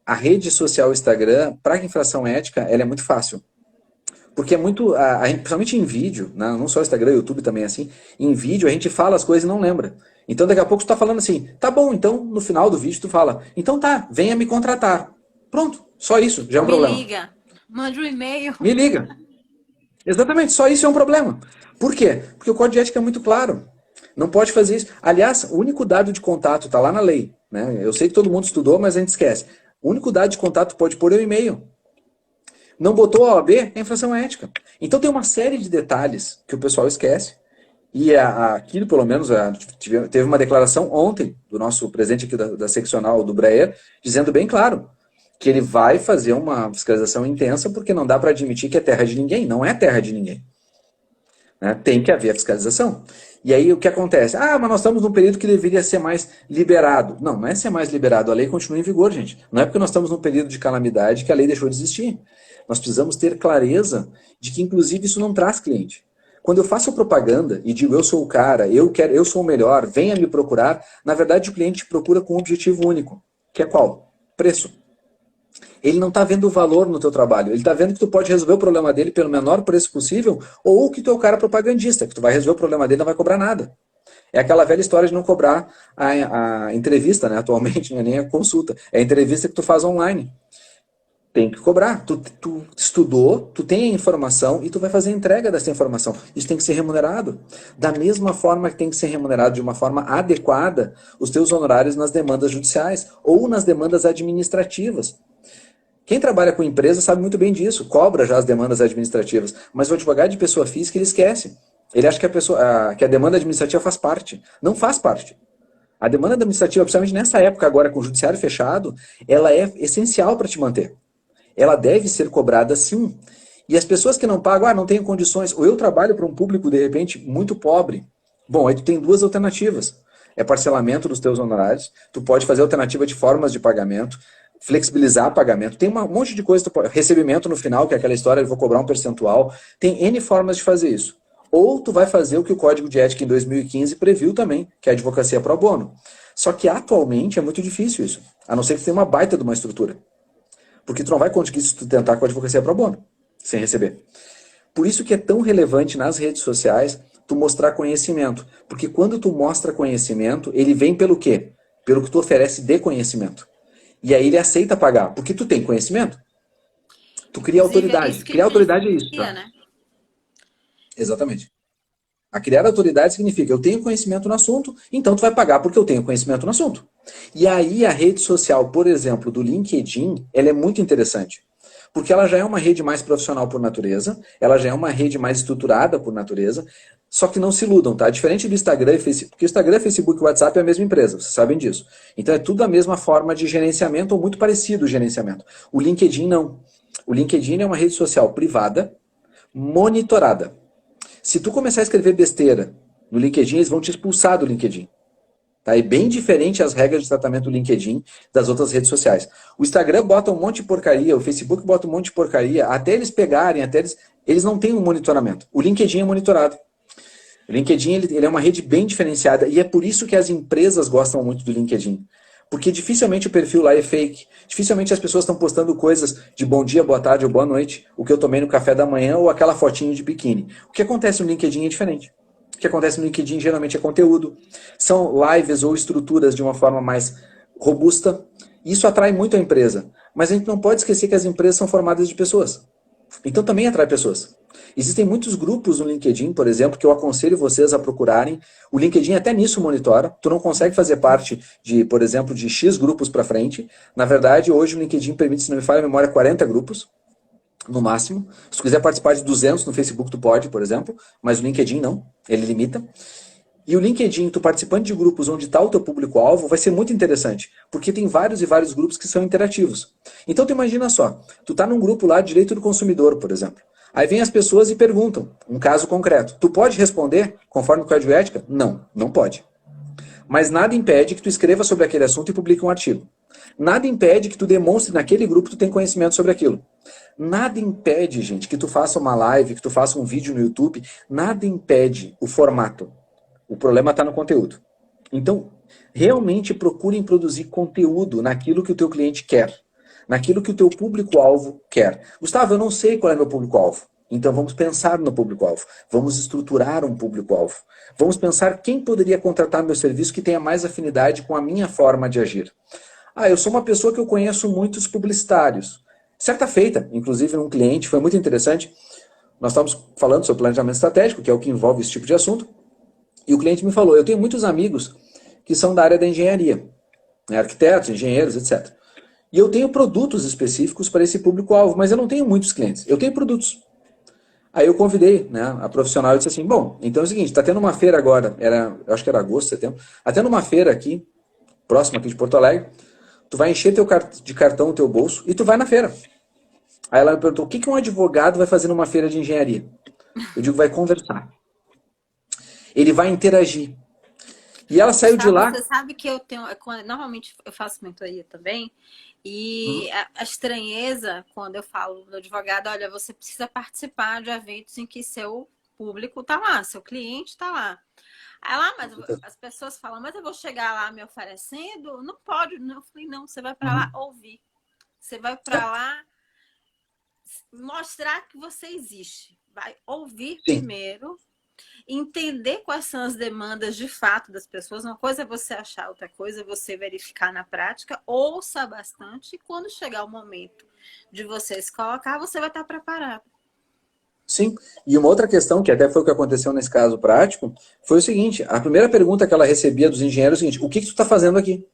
a rede social Instagram, para infração ética, ela é muito fácil. Porque é muito, principalmente em vídeo, né, não só Instagram, YouTube também é assim, em vídeo a gente fala as coisas e não lembra. Então daqui a pouco tu tá falando assim, tá bom, então no final do vídeo tu fala, então tá, venha me contratar. Pronto, só isso, já é um problema. Me liga, mande um e-mail. Me liga. Exatamente, só isso é um problema. Por quê? Porque o código de ética é muito claro. Não pode fazer isso. Aliás, o único dado de contato está lá na lei. Né? Eu sei que todo mundo estudou, mas a gente esquece. O único dado de contato que pode pôr é o e-mail. Não botou a OAB, é infração ética. Então tem uma série de detalhes que o pessoal esquece. E aqui, pelo menos, teve uma declaração ontem do nosso presidente aqui da seccional do Breyer, dizendo bem claro que ele vai fazer uma fiscalização intensa porque não dá para admitir que é terra de ninguém. Não é terra de ninguém. Né? Tem que haver a fiscalização. E aí o que acontece? Ah, mas nós estamos num período que deveria ser mais liberado. Não, não é ser mais liberado. A lei continua em vigor, gente. Não é porque nós estamos num período de calamidade que a lei deixou de existir. Nós precisamos ter clareza de que, inclusive, isso não traz cliente. Quando eu faço propaganda e digo, eu sou o cara, eu sou o melhor, venha me procurar, na verdade o cliente te procura com um objetivo único, que é qual? Preço. Ele não está vendo o valor no teu trabalho, ele está vendo que tu pode resolver o problema dele pelo menor preço possível, ou que tu é o cara propagandista, que tu vai resolver o problema dele e não vai cobrar nada. É aquela velha história de não cobrar a entrevista, né? Atualmente não é nem a consulta, é a entrevista que tu faz online. Tem que cobrar. Tu estudou, tu tem a informação e tu vai fazer a entrega dessa informação. Isso tem que ser remunerado. Da mesma forma que tem que ser remunerado de uma forma adequada os teus honorários nas demandas judiciais ou nas demandas administrativas. Quem trabalha com empresa sabe muito bem disso, cobra já as demandas administrativas, mas o advogado de pessoa física ele esquece. Ele acha que a demanda administrativa faz parte. Não faz parte. A demanda administrativa, principalmente nessa época agora com o judiciário fechado, ela é essencial para te manter. Ela deve ser cobrada sim. E as pessoas que não pagam, não tenho condições, ou eu trabalho para um público, de repente, muito pobre. Bom, aí tu tem duas alternativas. É parcelamento dos teus honorários, tu pode fazer alternativa de formas de pagamento, flexibilizar pagamento, tem um monte de coisa, recebimento no final, que é aquela história, eu vou cobrar um percentual, tem N formas de fazer isso. Ou tu vai fazer o que o Código de Ética em 2015 previu também, que é a advocacia pro bono. Só que atualmente é muito difícil isso, a não ser que tu tenha uma baita de uma estrutura. Porque tu não vai conseguir sustentar com a advocacia pro bono, sem receber. Por isso que é tão relevante nas redes sociais tu mostrar conhecimento. Porque quando tu mostra conhecimento, ele vem pelo quê? Pelo que tu oferece de conhecimento. E aí ele aceita pagar, porque tu tem conhecimento. Tu cria autoridade. Criar autoridade é isso, tá? Né? Exatamente. A criar autoridade significa, eu tenho conhecimento no assunto, então tu vai pagar porque eu tenho conhecimento no assunto. E aí a rede social, por exemplo, do LinkedIn, ela é muito interessante. Porque ela já é uma rede mais profissional por natureza, ela já é uma rede mais estruturada por natureza, só que não se iludam, tá? Diferente do Instagram e Facebook, porque o Instagram, Facebook e o WhatsApp é a mesma empresa, vocês sabem disso. Então é tudo a mesma forma de gerenciamento, ou muito parecido o gerenciamento. O LinkedIn não. O LinkedIn é uma rede social privada, monitorada. Se tu começar a escrever besteira no LinkedIn, eles vão te expulsar do LinkedIn. Tá? É bem diferente as regras de tratamento do LinkedIn das outras redes sociais. O Instagram bota um monte de porcaria, o Facebook bota um monte de porcaria, até eles pegarem, eles não têm um monitoramento. O LinkedIn é monitorado. O LinkedIn ele é uma rede bem diferenciada e é por isso que as empresas gostam muito do LinkedIn. Porque dificilmente o perfil lá é fake. Dificilmente as pessoas estão postando coisas de bom dia, boa tarde ou boa noite, o que eu tomei no café da manhã ou aquela fotinho de biquíni. O que acontece no LinkedIn é diferente. O que acontece no LinkedIn geralmente é conteúdo. São lives ou estruturas de uma forma mais robusta. Isso atrai muito a empresa. Mas a gente não pode esquecer que as empresas são formadas de pessoas. Então também atrai pessoas. Existem muitos grupos no LinkedIn, por exemplo, que eu aconselho vocês a procurarem. O LinkedIn até nisso monitora. Tu não consegue fazer parte de, por exemplo, de X grupos para frente. Na verdade, hoje o LinkedIn permite, se não me falha a memória, 40 grupos, no máximo. Se tu quiser participar de 200 no Facebook, tu pode, por exemplo. Mas o LinkedIn não, ele limita. E o LinkedIn, tu participando de grupos onde está o teu público-alvo, vai ser muito interessante, porque tem vários e vários grupos que são interativos. Então tu imagina só, tu tá num grupo lá de direito do consumidor, por exemplo. Aí vem as pessoas e perguntam, um caso concreto. Tu pode responder conforme o Código de Ética? Não, não pode. Mas nada impede que tu escreva sobre aquele assunto e publique um artigo. Nada impede que tu demonstre naquele grupo que tu tem conhecimento sobre aquilo. Nada impede, gente, que tu faça uma live, que tu faça um vídeo no YouTube. Nada impede o formato. O problema está no conteúdo. Então, realmente procurem produzir conteúdo naquilo que o teu cliente quer. Naquilo que o teu público-alvo quer. Gustavo, eu não sei qual é meu público-alvo. Então vamos pensar no público-alvo. Vamos estruturar um público-alvo. Vamos pensar quem poderia contratar meu serviço que tenha mais afinidade com a minha forma de agir. Ah, eu sou uma pessoa que eu conheço muitos publicitários. Certa feita, inclusive um cliente, foi muito interessante. Nós estávamos falando sobre planejamento estratégico, que é o que envolve esse tipo de assunto. E o cliente me falou, eu tenho muitos amigos que são da área da engenharia. Né, arquitetos, engenheiros, etc. E eu tenho produtos específicos para esse público-alvo, mas eu não tenho muitos clientes. Eu tenho produtos. Aí eu convidei, né, a profissional e disse assim, bom, então é o seguinte, está tendo uma feira agora, eu acho que era agosto, setembro, está tendo uma feira aqui, próxima aqui de Porto Alegre, tu vai encher de cartão o teu bolso e tu vai na feira. Aí ela me perguntou, o que um advogado vai fazer numa feira de engenharia? Eu digo, vai conversar. Ele vai interagir. E ela saiu de lá... Você sabe que eu tenho... Normalmente eu faço mentoria também. E a estranheza, quando eu falo do advogado, olha, você precisa participar de eventos em que seu público está lá, seu cliente está lá. Aí lá, mas as pessoas falam, mas eu vou chegar lá me oferecendo? Não pode. Eu falei, não, você vai para lá ouvir. Você vai para lá mostrar que você existe. Vai ouvir primeiro, entender quais são as demandas de fato das pessoas. Uma coisa é você achar, outra coisa é você verificar na prática. Ouça bastante e quando chegar o momento de você se colocar, você vai estar preparado. Sim, e uma outra questão, que até foi o que aconteceu nesse caso prático, foi o seguinte, a primeira pergunta que ela recebia dos engenheiros é o seguinte, o que tu está fazendo aqui?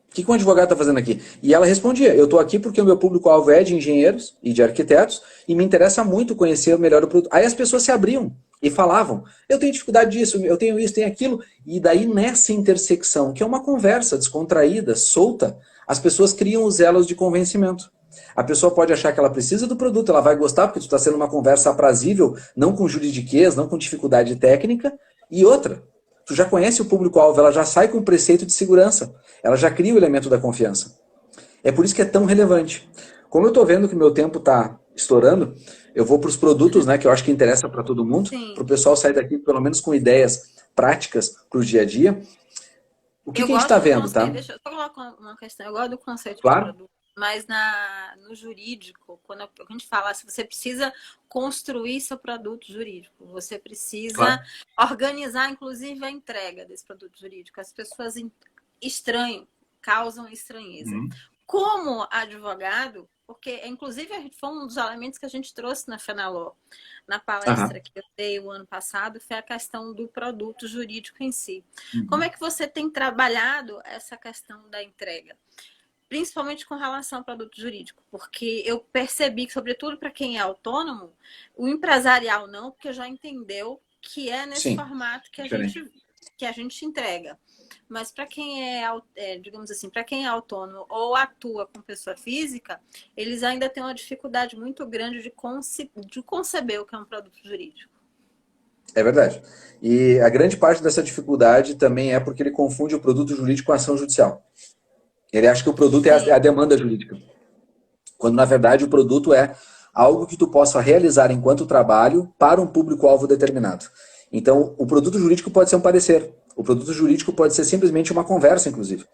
O que um advogado está fazendo aqui? E ela respondia, eu estou aqui porque o meu público-alvo é de engenheiros e de arquitetos e me interessa muito conhecer melhor o produto. Aí as pessoas se abriam e falavam, eu tenho dificuldade disso, eu tenho isso, tenho aquilo. E daí nessa intersecção, que é uma conversa descontraída, solta, as pessoas criam os elos de convencimento. A pessoa pode achar que ela precisa do produto, ela vai gostar porque tu está sendo uma conversa aprazível, não com juridiquês, não com dificuldade técnica. E outra, tu já conhece o público-alvo, ela já sai com o preceito de segurança. Ela já cria o elemento da confiança. É por isso que é tão relevante. Como eu estou vendo que o meu tempo está estourando, eu vou para os produtos, né, que eu acho que interessa para todo mundo, para o pessoal sair daqui pelo menos com ideias práticas para o dia a dia. O que a gente está vendo, tá? Deixa eu colocar uma questão. Eu gosto do conceito claro. de produto. Mas no jurídico, quando a gente fala, se você precisa construir seu produto jurídico, você precisa organizar, inclusive, a entrega desse produto jurídico. As pessoas estranham, causam estranheza. Como advogado, porque, inclusive, foi um dos elementos que a gente trouxe na FENALO, na palestra que eu dei o ano passado, foi a questão do produto jurídico em si. Como é que você tem trabalhado essa questão da entrega? Principalmente com relação ao produto jurídico, porque eu percebi que, sobretudo para quem é autônomo, o empresarial não, porque já entendeu que é nesse formato que a gente entrega. Mas para quem digamos assim, para quem é autônomo ou atua com pessoa física, eles ainda têm uma dificuldade muito grande de conceber o que é um produto jurídico. É verdade. E a grande parte dessa dificuldade também é porque ele confunde o produto jurídico com a ação judicial. Ele acha que o produto é a demanda jurídica. Quando, na verdade, o produto é algo que tu possa realizar enquanto trabalho para um público-alvo determinado. Então, o produto jurídico pode ser um parecer. O produto jurídico pode ser simplesmente uma conversa, inclusive.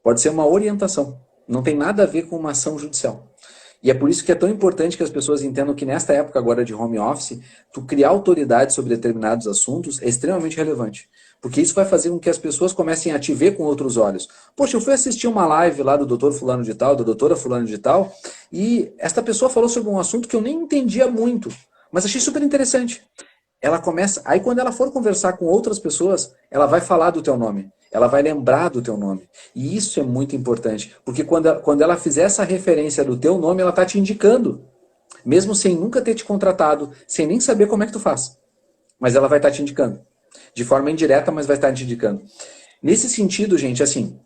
Pode ser uma orientação. Não tem nada a ver com uma ação judicial. E é por isso que é tão importante que as pessoas entendam que nesta época agora de home office, tu criar autoridade sobre determinados assuntos é extremamente relevante. Porque isso vai fazer com que as pessoas comecem a te ver com outros olhos. Poxa, eu fui assistir uma live lá do doutor fulano de tal, da doutora fulano de tal, e esta pessoa falou sobre um assunto que eu nem entendia muito, mas achei super interessante. Ela começa, aí quando ela for conversar com outras pessoas, ela vai falar do teu nome, ela vai lembrar do teu nome. E isso é muito importante, porque quando ela fizer essa referência do teu nome, ela está te indicando, mesmo sem nunca ter te contratado, sem nem saber como é que tu faz. Mas ela vai estar te indicando. De forma indireta, mas vai estar te indicando. Nesse sentido, gente, assim,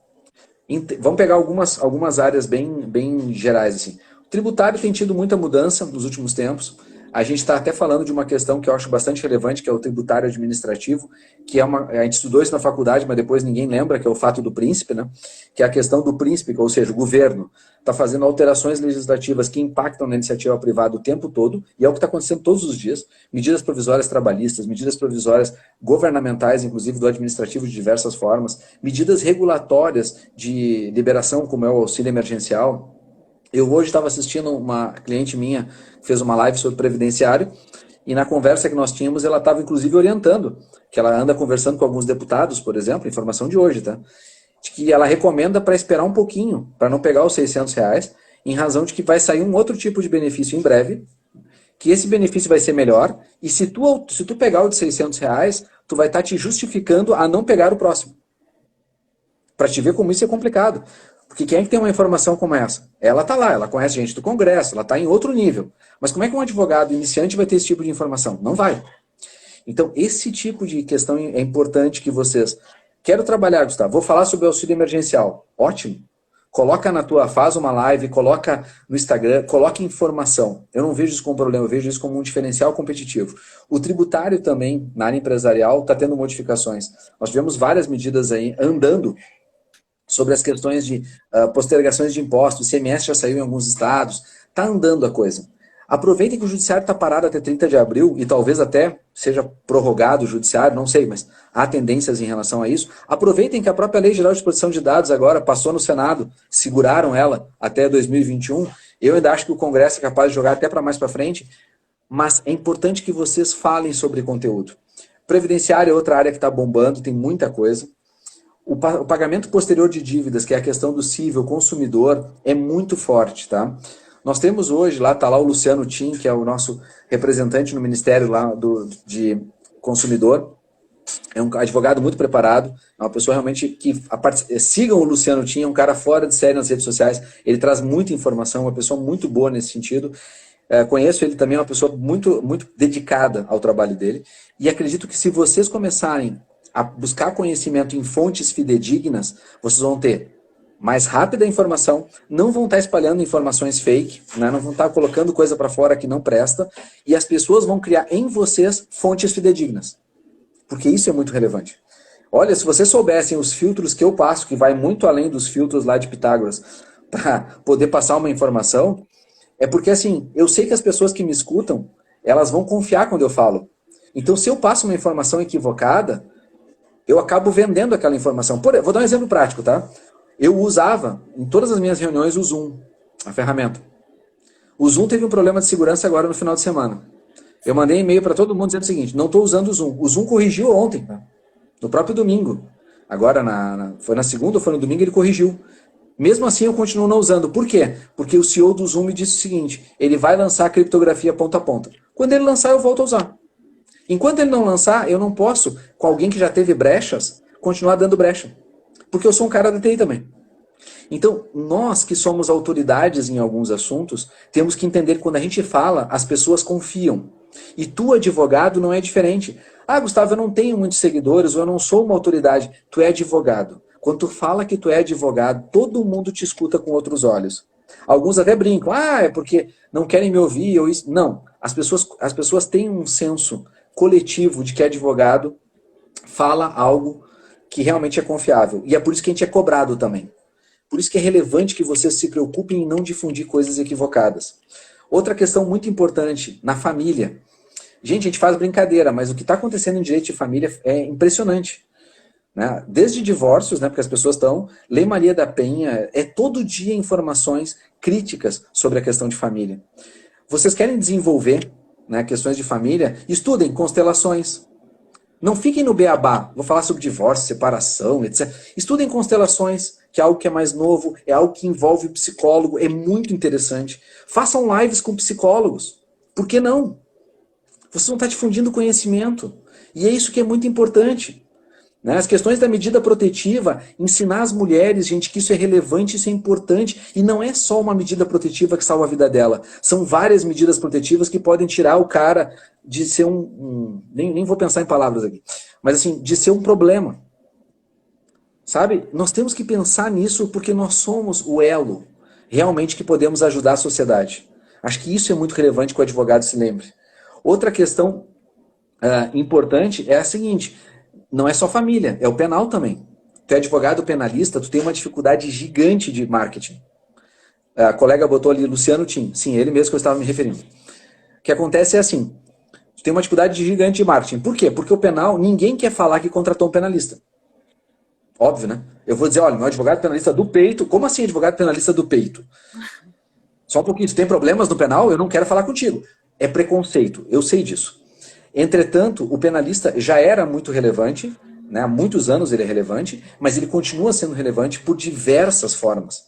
vamos pegar algumas áreas bem gerais, assim. Tributário tem tido muita mudança nos últimos tempos. A gente está até falando de uma questão que eu acho bastante relevante, que é o tributário administrativo, que a gente estudou isso na faculdade, mas depois ninguém lembra, que é o fato do príncipe, né? Que é a questão do príncipe, ou seja, o governo está fazendo alterações legislativas que impactam na iniciativa privada o tempo todo, e é o que está acontecendo todos os dias. Medidas provisórias trabalhistas, medidas provisórias governamentais, inclusive do administrativo de diversas formas, medidas regulatórias de liberação, como é o auxílio emergencial. Eu hoje estava assistindo uma cliente minha que fez uma live sobre previdenciário, e na conversa que nós tínhamos, ela estava inclusive orientando, que ela anda conversando com alguns deputados, por exemplo, informação de hoje, tá? De que ela recomenda para esperar um pouquinho, para não pegar os R$ 600, em razão de que vai sair um outro tipo de benefício em breve, que esse benefício vai ser melhor, e se tu pegar o de R$ 600, tu vai estar te justificando a não pegar o próximo. Para te ver como isso é complicado. Porque quem é que tem uma informação como essa? Ela está lá, ela conhece gente do Congresso, ela está em outro nível. Mas como é que um advogado iniciante vai ter esse tipo de informação? Não vai. Então, esse tipo de questão é importante que vocês... Quero trabalhar, Gustavo, vou falar sobre o auxílio emergencial. Ótimo. Coloca faz uma live, coloca no Instagram, coloca informação. Eu não vejo isso como problema, eu vejo isso como um diferencial competitivo. O tributário também, na área empresarial, está tendo modificações. Nós tivemos várias medidas aí andando sobre as questões de postergações de impostos, o ICMS já saiu em alguns estados, está andando a coisa. Aproveitem que o judiciário está parado até 30 de abril, e talvez até seja prorrogado o judiciário, não sei, mas há tendências em relação a isso. Aproveitem que a própria Lei Geral de Proteção de Dados agora passou no Senado, seguraram ela até 2021. Eu ainda acho que o Congresso é capaz de jogar até para mais para frente, mas é importante que vocês falem sobre conteúdo. Previdenciário é outra área que está bombando, tem muita coisa. O pagamento posterior de dívidas, que é a questão do cível consumidor, é muito forte, tá? Nós temos hoje, está lá o Luciano Tim, que é o nosso representante no Ministério lá de Consumidor. É um advogado muito preparado, é uma pessoa realmente que... Sigam o Luciano Tim, é um cara fora de série nas redes sociais, ele traz muita informação, uma pessoa muito boa nesse sentido. Conheço ele também, é uma pessoa muito, muito dedicada ao trabalho dele. E acredito que se vocês começarem a buscar conhecimento em fontes fidedignas, vocês vão ter mais rápida informação, não vão estar espalhando informações fake, né? Não vão estar colocando coisa para fora que não presta, e as pessoas vão criar em vocês fontes fidedignas. Porque isso é muito relevante. Olha, se vocês soubessem os filtros que eu passo, que vai muito além dos filtros lá de Pitágoras, para poder passar uma informação, é porque assim, eu sei que as pessoas que me escutam, elas vão confiar quando eu falo. Então, se eu passo uma informação equivocada, eu acabo vendendo aquela informação. Vou dar um exemplo prático, tá? Eu usava, em todas as minhas reuniões, o Zoom, a ferramenta. O Zoom teve um problema de segurança agora no final de semana. Eu mandei e-mail para todo mundo dizendo o seguinte, não estou usando o Zoom. O Zoom corrigiu ontem, tá? No próprio domingo. Agora, foi na segunda ou foi no domingo, ele corrigiu. Mesmo assim, eu continuo não usando. Por quê? Porque o CEO do Zoom me disse o seguinte, ele vai lançar a criptografia ponta a ponta. Quando ele lançar, eu volto a usar. Enquanto ele não lançar, eu não posso, com alguém que já teve brechas, continuar dando brecha. Porque eu sou um cara da TI também. Então, nós que somos autoridades em alguns assuntos, temos que entender que quando a gente fala, as pessoas confiam. E tu, advogado, não é diferente. Ah, Gustavo, eu não tenho muitos seguidores, ou eu não sou uma autoridade. Tu é advogado. Quando tu fala que tu é advogado, todo mundo te escuta com outros olhos. Alguns até brincam, é porque não querem me ouvir, ou isso. Não, as pessoas têm um senso coletivo de que advogado fala algo que realmente é confiável. E é por isso que a gente é cobrado também. Por isso que é relevante que vocês se preocupem em não difundir coisas equivocadas. Outra questão muito importante, na família. Gente, a gente faz brincadeira, mas o que está acontecendo em direito de família é impressionante. Né? Desde divórcios, né, porque as pessoas estão... Lei Maria da Penha, é todo dia informações críticas sobre a questão de família. Vocês querem desenvolver, né, questões de família? Estudem constelações. Não fiquem no beabá. Vou falar sobre divórcio, separação, etc. Estudem constelações, que é algo que é mais novo, é algo que envolve o psicólogo, é muito interessante. Façam lives com psicólogos. Por que não? Você não está difundindo conhecimento. E é isso que é muito importante. Né? As questões da medida protetiva, ensinar as mulheres, gente, que isso é relevante, isso é importante, e não é só uma medida protetiva que salva a vida dela. São várias medidas protetivas que podem tirar o cara de ser nem vou pensar em palavras aqui, mas assim, de ser um problema. Sabe? Nós temos que pensar nisso porque nós somos o elo. realmente que podemos ajudar a sociedade. Acho que isso é muito relevante que o advogado se lembre. Outra questão importante é a seguinte, não é só família, é o penal também. Tu é advogado penalista, tu tem uma dificuldade gigante de marketing. A colega botou ali, Luciano Tim. Sim, ele mesmo que eu estava me referindo. O que acontece é assim, tu tem uma dificuldade gigante de marketing. Por quê? Porque o penal, ninguém quer falar que contratou um penalista. Óbvio, né? Eu vou dizer, olha, meu advogado penalista do peito. Como assim advogado penalista do peito? Só um pouquinho, tu tem problemas no penal? Eu não quero falar contigo. É preconceito, eu sei disso. Entretanto, o penalista já era muito relevante, né? Há muitos anos ele é relevante, mas ele continua sendo relevante por diversas formas.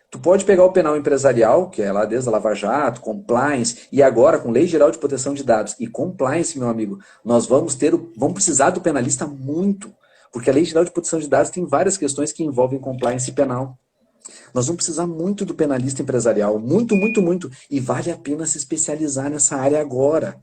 Tu pode pegar o penal empresarial, que é lá desde a Lava Jato, compliance, e agora com Lei Geral de Proteção de Dados e compliance, meu amigo, nós vamos precisar do penalista muito, porque a Lei Geral de Proteção de Dados tem várias questões que envolvem compliance penal. Nós vamos precisar muito do penalista empresarial, muito, muito, muito, e vale a pena se especializar nessa área agora.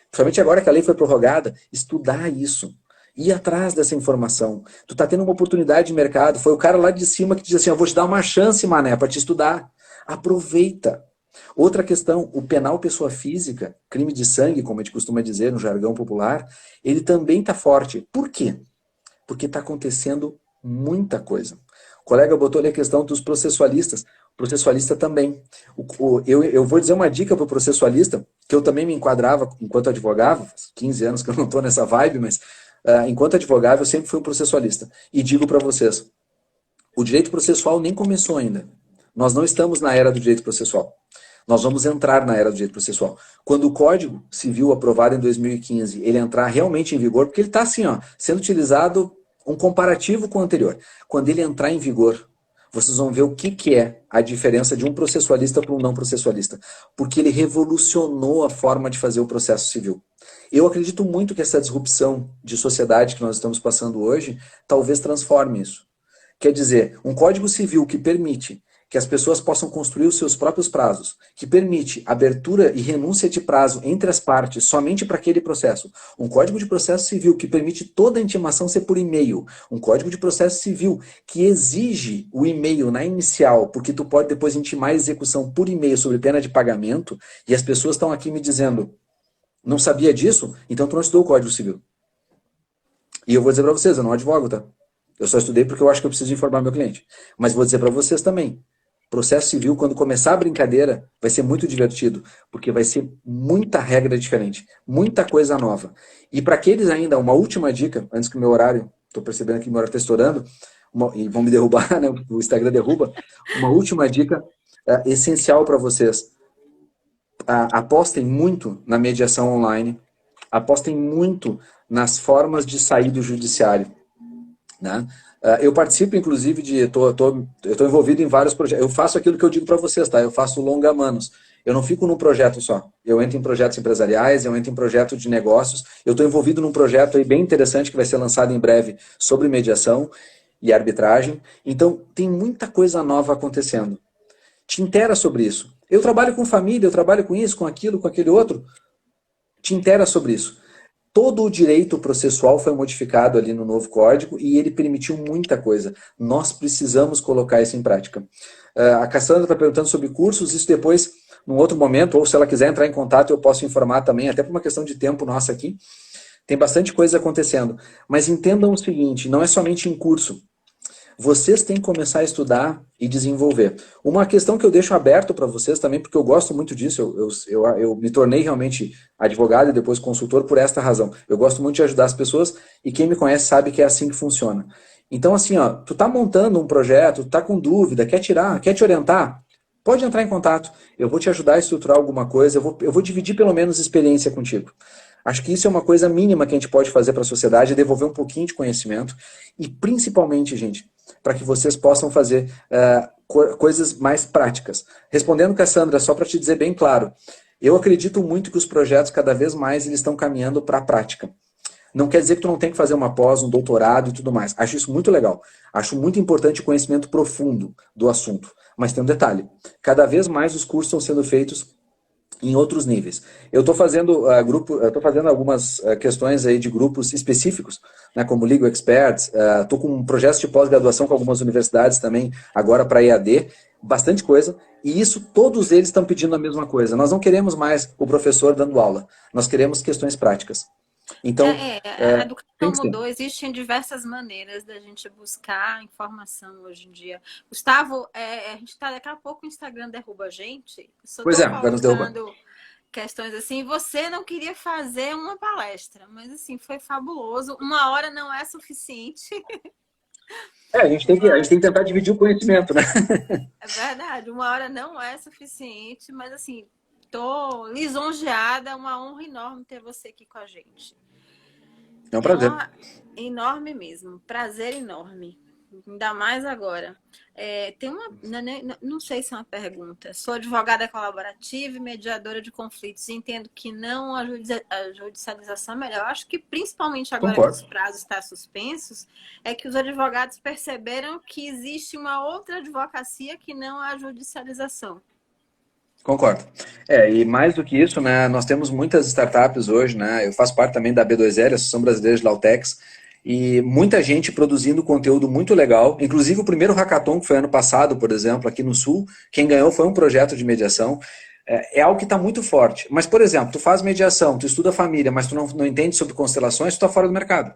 Principalmente agora que a lei foi prorrogada, estudar isso. Ir atrás dessa informação. Tu tá tendo uma oportunidade de mercado. Foi o cara lá de cima que diz assim, eu vou te dar uma chance, mané, para te estudar. Aproveita. Outra questão, o penal pessoa física, crime de sangue, como a gente costuma dizer no jargão popular, ele também tá forte. Por quê? Porque tá acontecendo muita coisa. O colega botou ali a questão dos processualistas. O processualista também. Eu vou dizer uma dica para o processualista, que eu também me enquadrava enquanto advogava, faz 15 anos que eu não estou nessa vibe, mas enquanto advogado eu sempre fui um processualista. E digo para vocês, o direito processual nem começou ainda. Nós não estamos na era do direito processual. Nós vamos entrar na era do direito processual. Quando o Código Civil aprovado em 2015, ele entrar realmente em vigor, porque ele está assim, ó, sendo utilizado um comparativo com o anterior. Quando ele entrar em vigor, vocês vão ver o que é a diferença de um processualista para um não processualista. Porque ele revolucionou a forma de fazer o processo civil. Eu acredito muito que essa disrupção de sociedade que nós estamos passando hoje, talvez transforme isso. Quer dizer, um Código Civil que permite que as pessoas possam construir os seus próprios prazos, que permite abertura e renúncia de prazo entre as partes somente para aquele processo. Um Código de Processo Civil que permite toda a intimação ser por e-mail. Um Código de Processo Civil que exige o e-mail na inicial, porque tu pode depois intimar a execução por e-mail sobre pena de pagamento, e as pessoas estão aqui me dizendo, não sabia disso? Então tu não estudou o Código Civil. E eu vou dizer para vocês, eu não advogo, tá? Eu só estudei porque eu acho que eu preciso informar meu cliente. Mas vou dizer para vocês também, processo civil, quando começar a brincadeira, vai ser muito divertido, porque vai ser muita regra diferente, muita coisa nova. E para aqueles ainda, uma última dica, antes que o meu horário, estou percebendo que o meu horário está estourando, e vão me derrubar, né? O Instagram derruba, uma última dica essencial para vocês. Apostem muito na mediação online, apostem muito nas formas de sair do judiciário, né? Eu participo, inclusive, eu tô envolvido em vários projetos. Eu faço aquilo que eu digo para vocês, tá? Eu faço longa-manos. Eu não fico num projeto só. Eu entro em projetos empresariais, eu entro em projetos de negócios. Eu estou envolvido num projeto aí bem interessante que vai ser lançado em breve sobre mediação e arbitragem. Então, tem muita coisa nova acontecendo. Te intera sobre isso. Eu trabalho com família, eu trabalho com isso, com aquilo, com aquele outro. Te intera sobre isso. Todo o direito processual foi modificado ali no novo código e ele permitiu muita coisa. Nós precisamos colocar isso em prática. A Cassandra está perguntando sobre cursos, isso depois, num outro momento, ou se ela quiser entrar em contato, eu posso informar também, até por uma questão de tempo nossa aqui. Tem bastante coisa acontecendo. Mas entendam o seguinte, não é somente em curso. Vocês têm que começar a estudar e desenvolver. Uma questão que eu deixo aberto para vocês também, porque eu gosto muito disso, eu me tornei realmente advogado e depois consultor por esta razão. Eu gosto muito de ajudar as pessoas e quem me conhece sabe que é assim que funciona. Então assim, ó, tu tá montando um projeto, tu tá com dúvida, quer te orientar, pode entrar em contato. Eu vou te ajudar a estruturar alguma coisa, eu vou dividir pelo menos experiência contigo. Acho que isso é uma coisa mínima que a gente pode fazer para a sociedade, devolver um pouquinho de conhecimento e principalmente, gente, para que vocês possam fazer coisas mais práticas. Respondendo, Cassandra, só para te dizer bem claro, eu acredito muito que os projetos, cada vez mais, eles estão caminhando para a prática. Não quer dizer que tu não tem que fazer uma pós, um doutorado e tudo mais. Acho isso muito legal. Acho muito importante o conhecimento profundo do assunto. Mas tem um detalhe. Cada vez mais os cursos estão sendo feitos em outros níveis. Eu estou fazendo algumas questões aí de grupos específicos, né, como Legal Experts, estou com um projeto de pós-graduação com algumas universidades também, agora para EAD, bastante coisa, e isso todos eles estão pedindo a mesma coisa. Nós não queremos mais o professor dando aula, nós queremos questões práticas. Então, A tem educação que ser. mudou, existem diversas maneiras da gente buscar informação hoje em dia. Gustavo, a gente tá daqui a pouco o Instagram derruba a gente. Só Pois tô é, vai nos derrubar. colocando questões assim. Você não queria fazer uma palestra, mas assim, foi fabuloso. 1 hora não é suficiente. A gente tem que tentar dividir o conhecimento, né? É verdade, 1 hora não é suficiente, mas assim, tô lisonjeada, uma honra enorme ter você aqui com a gente. É um É prazer. uma enorme mesmo, prazer enorme. Ainda mais agora. Tem uma, não sei se é uma pergunta. Sou advogada colaborativa e mediadora de conflitos. Entendo que não a judicialização é melhor. Eu acho que principalmente agora que os Concordo. prazos estão suspensos, é que os advogados perceberam que existe uma outra advocacia que não a judicialização. Concordo. E mais do que isso, né, nós temos muitas startups hoje, né, eu faço parte também da B2L, Associação Brasileira de Lautex, e muita gente produzindo conteúdo muito legal, inclusive o primeiro hackathon, que foi ano passado, por exemplo, aqui no Sul, quem ganhou foi um projeto de mediação, é algo que está muito forte. Mas, por exemplo, tu faz mediação, tu estuda família, mas tu não entende sobre constelações, tu está fora do mercado.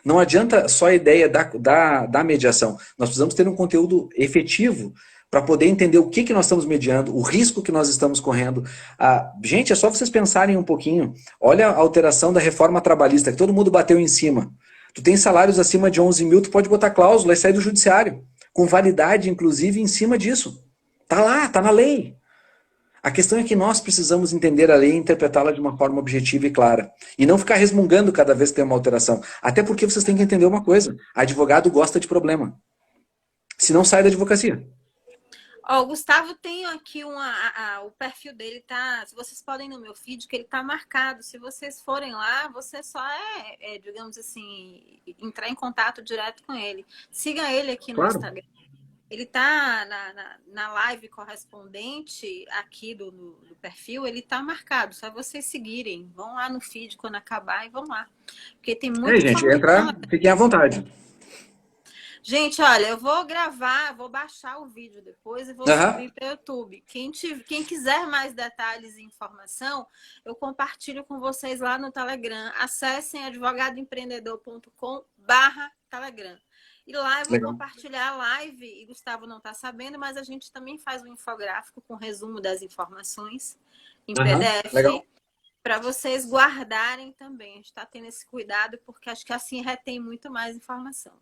Não adianta só a ideia da mediação, nós precisamos ter um conteúdo efetivo para poder entender o que nós estamos mediando, o risco que nós estamos correndo. Gente, é só vocês pensarem um pouquinho. Olha a alteração da reforma trabalhista, que todo mundo bateu em cima. Tu tem salários acima de 11 mil, tu pode botar cláusula e sair do judiciário, com validade, inclusive, em cima disso. Tá lá, tá na lei. A questão é que nós precisamos entender a lei e interpretá-la de uma forma objetiva e clara. E não ficar resmungando cada vez que tem uma alteração. Até porque vocês têm que entender uma coisa. Advogado gosta de problema. Se não, sai da advocacia. O Gustavo tem aqui o perfil dele, tá? Se vocês podem ir no meu feed, que ele tá marcado. Se vocês forem lá, você só digamos assim, entrar em contato direto com ele. Siga ele aqui no Instagram. Ele tá na live correspondente aqui do perfil, ele tá marcado. Só vocês seguirem. Vão lá no feed quando acabar e vão lá. Porque tem muita gente, entrar, fiquem à vontade. Gente, olha, eu vou gravar, vou baixar o vídeo depois e vou subir para o YouTube. Quem quiser mais detalhes e informação, eu compartilho com vocês lá no Telegram. Acessem advogadoempreendedor.com/Telegram. E lá eu vou compartilhar a live, e Gustavo não está sabendo, mas a gente também faz um infográfico com resumo das informações em PDF. Para vocês guardarem também. A gente está tendo esse cuidado, porque acho que assim retém muito mais informação.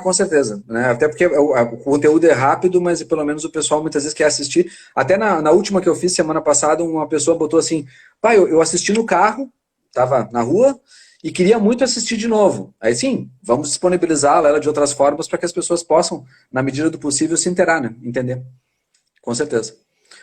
Com certeza, né? Até porque o conteúdo é rápido, mas pelo menos o pessoal muitas vezes quer assistir. Até na última que eu fiz semana passada, uma pessoa botou assim: pai, eu assisti no carro, estava na rua, e queria muito assistir de novo. Aí sim, vamos disponibilizá-la de outras formas para que as pessoas possam, na medida do possível, se inteirar, né? Entender. Com certeza.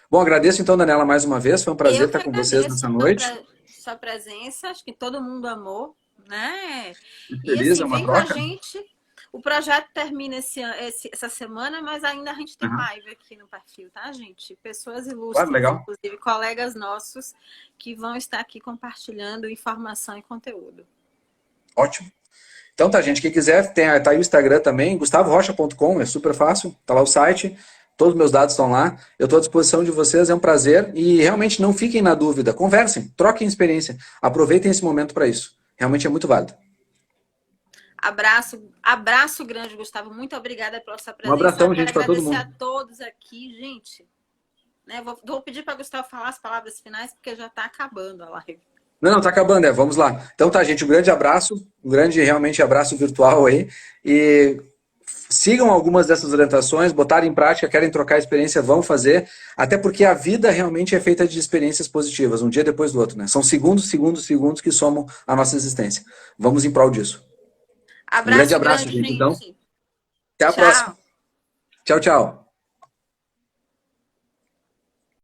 Bom, agradeço então, Daniela, mais uma vez. Foi um prazer estar com vocês nessa noite. Sua presença, acho que todo mundo amou, né? Feliz, e assim, vem com a gente. O projeto termina essa semana, mas ainda a gente tem live aqui no perfil, tá, gente? Pessoas ilustres, inclusive colegas nossos, que vão estar aqui compartilhando informação e conteúdo. Ótimo. Então tá, gente, quem quiser, tá aí o Instagram também, gustavorocha.com, é super fácil, tá lá o site, todos os meus dados estão lá, eu estou à disposição de vocês, é um prazer, e realmente não fiquem na dúvida, conversem, troquem experiência, aproveitem esse momento para isso, realmente é muito válido. Abraço grande, Gustavo. Muito obrigada pela sua presença. Um abração, gente, para todo mundo. Agradecer a todos aqui, gente. Né, vou pedir para Gustavo falar as palavras finais, porque já está acabando a live. Não, tá acabando, vamos lá. Então tá, gente, um grande abraço, um grande, realmente, abraço virtual aí. E sigam algumas dessas orientações, botarem em prática, querem trocar experiência, vão fazer. Até porque a vida realmente é feita de experiências positivas, um dia depois do outro, né? São segundos que somam a nossa existência. Vamos em prol disso. Um grande abraço, gente. Então, até a próxima. Tchau, tchau.